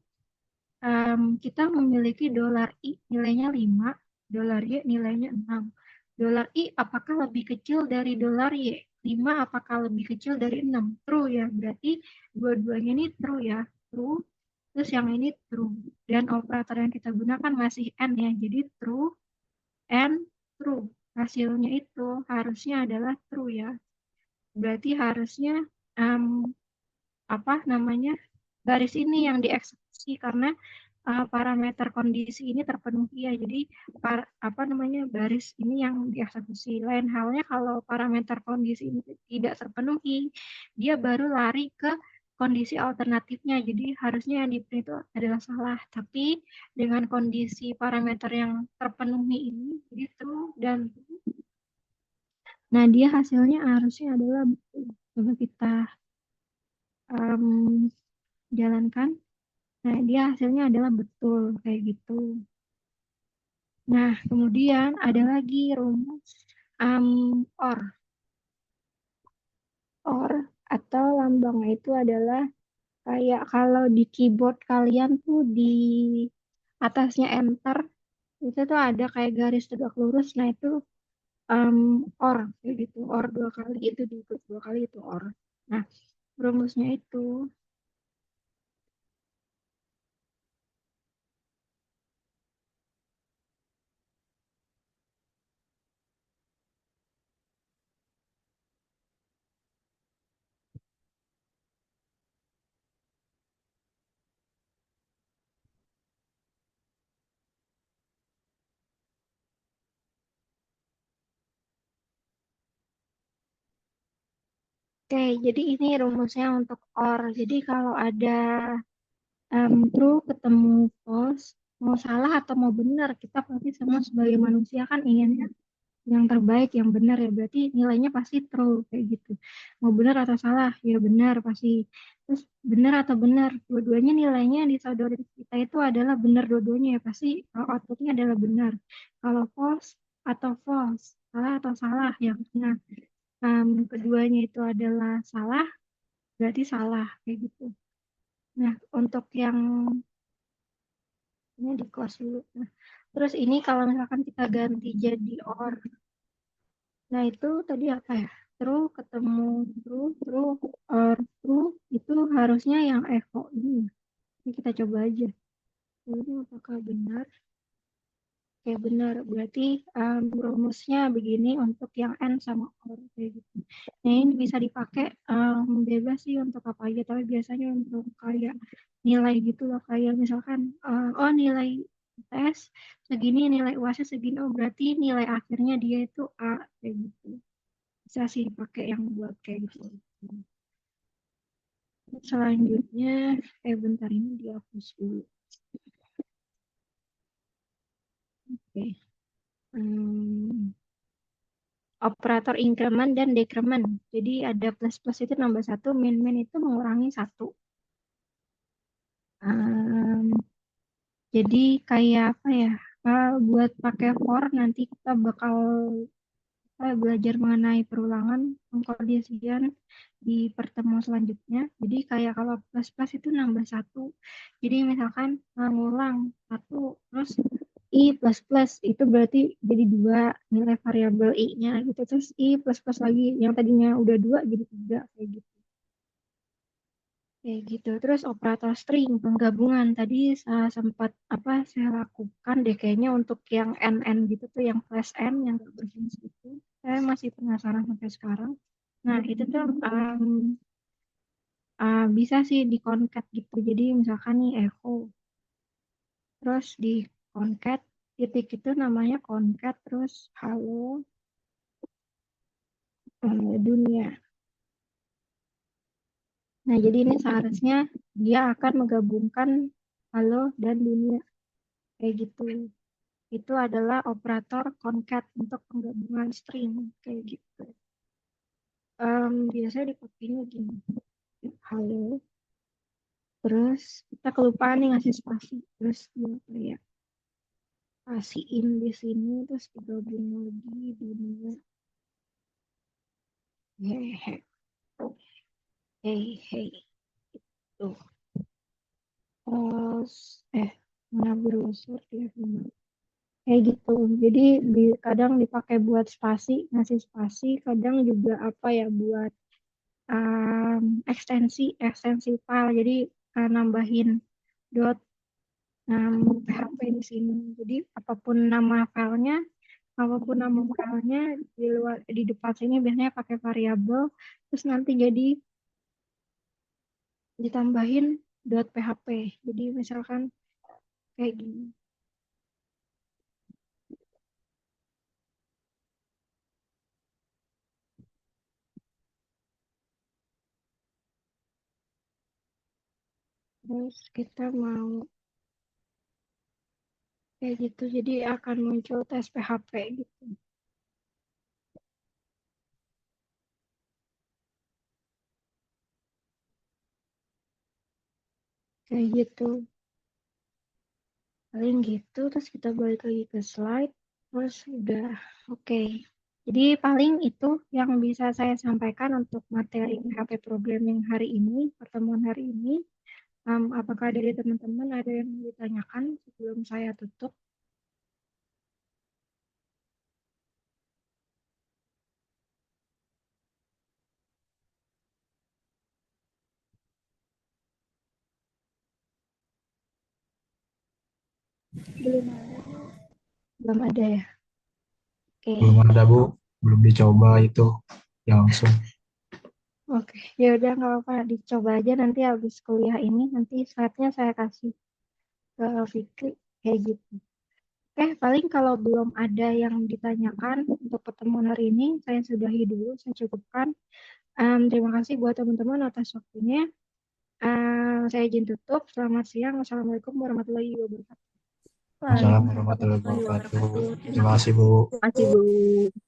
kita memiliki dolar I nilainya 5, dolar Y nilainya 6. Dolar I apakah lebih kecil dari dolar Y? 5 apakah lebih kecil dari 6? True ya, berarti dua-duanya ini true ya. True, terus yang ini true. Dan operator yang kita gunakan masih N ya, jadi true and true. Hasilnya itu harusnya adalah true ya. Berarti harusnya apa namanya garis ini yang dieksekusi karena parameter kondisi ini terpenuhi ya. Jadi apa namanya baris ini yang dieksekusi. Lain halnya kalau parameter kondisi ini tidak terpenuhi, dia baru lari ke kondisi alternatifnya. Jadi harusnya yang di-print itu adalah salah. Tapi dengan kondisi parameter yang terpenuhi ini, jadi true dan nah dia hasilnya harusnya adalah betul. Coba kita jalankan. Nah, dia hasilnya adalah betul kayak gitu. Nah, kemudian ada lagi rumus OR. OR atau lambangnya itu adalah Kayak kalau di keyboard kalian tuh di atasnya enter, itu tuh ada kayak garis tegak lurus. Nah itu um, or kayak gitu. Or dua kali itu diikut dua kali itu or. Nah rumusnya itu oke. Jadi ini rumusnya untuk or. Jadi kalau ada true ketemu false, mau salah atau mau benar, kita pasti semua sebagai manusia kan inginnya yang terbaik, yang benar ya. Berarti nilainya pasti true kayak gitu. Mau benar atau salah, ya benar pasti. Terus benar atau benar, dua-duanya nilainya di saudara kita itu adalah benar dua-duanya ya. Pasti outputnya adalah benar. Kalau false atau false, salah atau salah, yang nah, keduanya itu adalah salah, berarti salah kayak gitu. Nah, untuk yang ini di close dulu. Nah, terus ini kalau misalkan kita ganti jadi or, nah itu tadi apa ya? True ketemu true, true, or true itu harusnya yang echo ini. Ini kita coba aja. Ini apakah benar? Oke, benar. Berarti rumusnya begini untuk yang N sama OR kayak gitu. Nah, ini bisa dipakai bebas sih untuk apa aja, tapi biasanya untuk kayak nilai gitu loh, kayak misalkan oh nilai tes segini, nilai UASnya segini, oh berarti nilai akhirnya dia itu A kayak gitu. Bisa sih dipakai yang buat kayak gitu. Selanjutnya, bentar ini dihapus dulu. Oke. Hmm. Operator increment dan decrement. Jadi ada plus plus itu nambah satu, min min itu mengurangi satu. Um, jadi kayak apa ya? Buat pakai for nanti kita bakal belajar mengenai perulangan pengkondisian di pertemuan selanjutnya. Jadi kayak kalau plus plus itu nambah satu. Jadi misalkan ngulang satu terus i plus plus itu berarti jadi dua nilai variabel i-nya gitu, terus i plus plus lagi yang tadinya udah dua jadi tiga kayak gitu. Terus operator string penggabungan tadi saya sempat apa saya lakukan deh kayaknya untuk yang n gitu tuh, yang plus n yang gak berfungsi itu saya masih penasaran sampai sekarang. Nah itu tuh bisa sih di concat gitu. Jadi misalkan nih echo terus di concat titik itu namanya concat terus halo dunia. Nah, jadi ini seharusnya dia akan menggabungkan halo dan dunia kayak gitu. Itu adalah operator concat untuk penggabungan string kayak gitu. Biasanya dipakainya gini. Halo, terus kita kelupaan nih ngasih spasi, terus dia kayak pasiin di sini, terus digabung lagi dunia. Hehe, hey, hey, tuh. Terus, mana browser ya? Kayak gitu. Jadi kadang dipakai buat spasi, ngasih spasi, kadang juga apa ya buat ekstensi file. Jadi nambahin dot PHP di sini. Jadi apapun nama filenya di luar di depan sini biasanya pakai variabel, terus nanti jadi ditambahin dot PHP. Jadi misalkan kayak gini. Terus kita mau kayak gitu. Jadi akan muncul tes PHP gitu. Kayak gitu. Paling gitu, terus kita balik lagi ke slide. Terus udah oke. Jadi paling itu yang bisa saya sampaikan untuk materi PHP programming hari ini, pertemuan hari ini. Apakah dari teman-teman ada yang ditanyakan sebelum saya tutup? Belum ada, belum ada ya. Belum Oke, ada Bu, belum dicoba itu yang langsung. oke. Ya udah nggak apa-apa, dicoba aja nanti habis kuliah ini. Nanti slide-nya saya kasih ke Fikri kayak gitu. Oke, paling kalau belum ada yang ditanyakan untuk pertemuan hari ini, saya sudahi dulu, saya cukupkan. Terima kasih buat teman-teman atas waktunya. Saya izin tutup. Selamat siang. Wassalamualaikum warahmatullahi wabarakatuh. Wassalamualaikum Waalaikumsalam warahmatullahi warahmatullahi wabarakatuh. wabarakatuh. Terima kasih Bu. Terima kasih, Bu.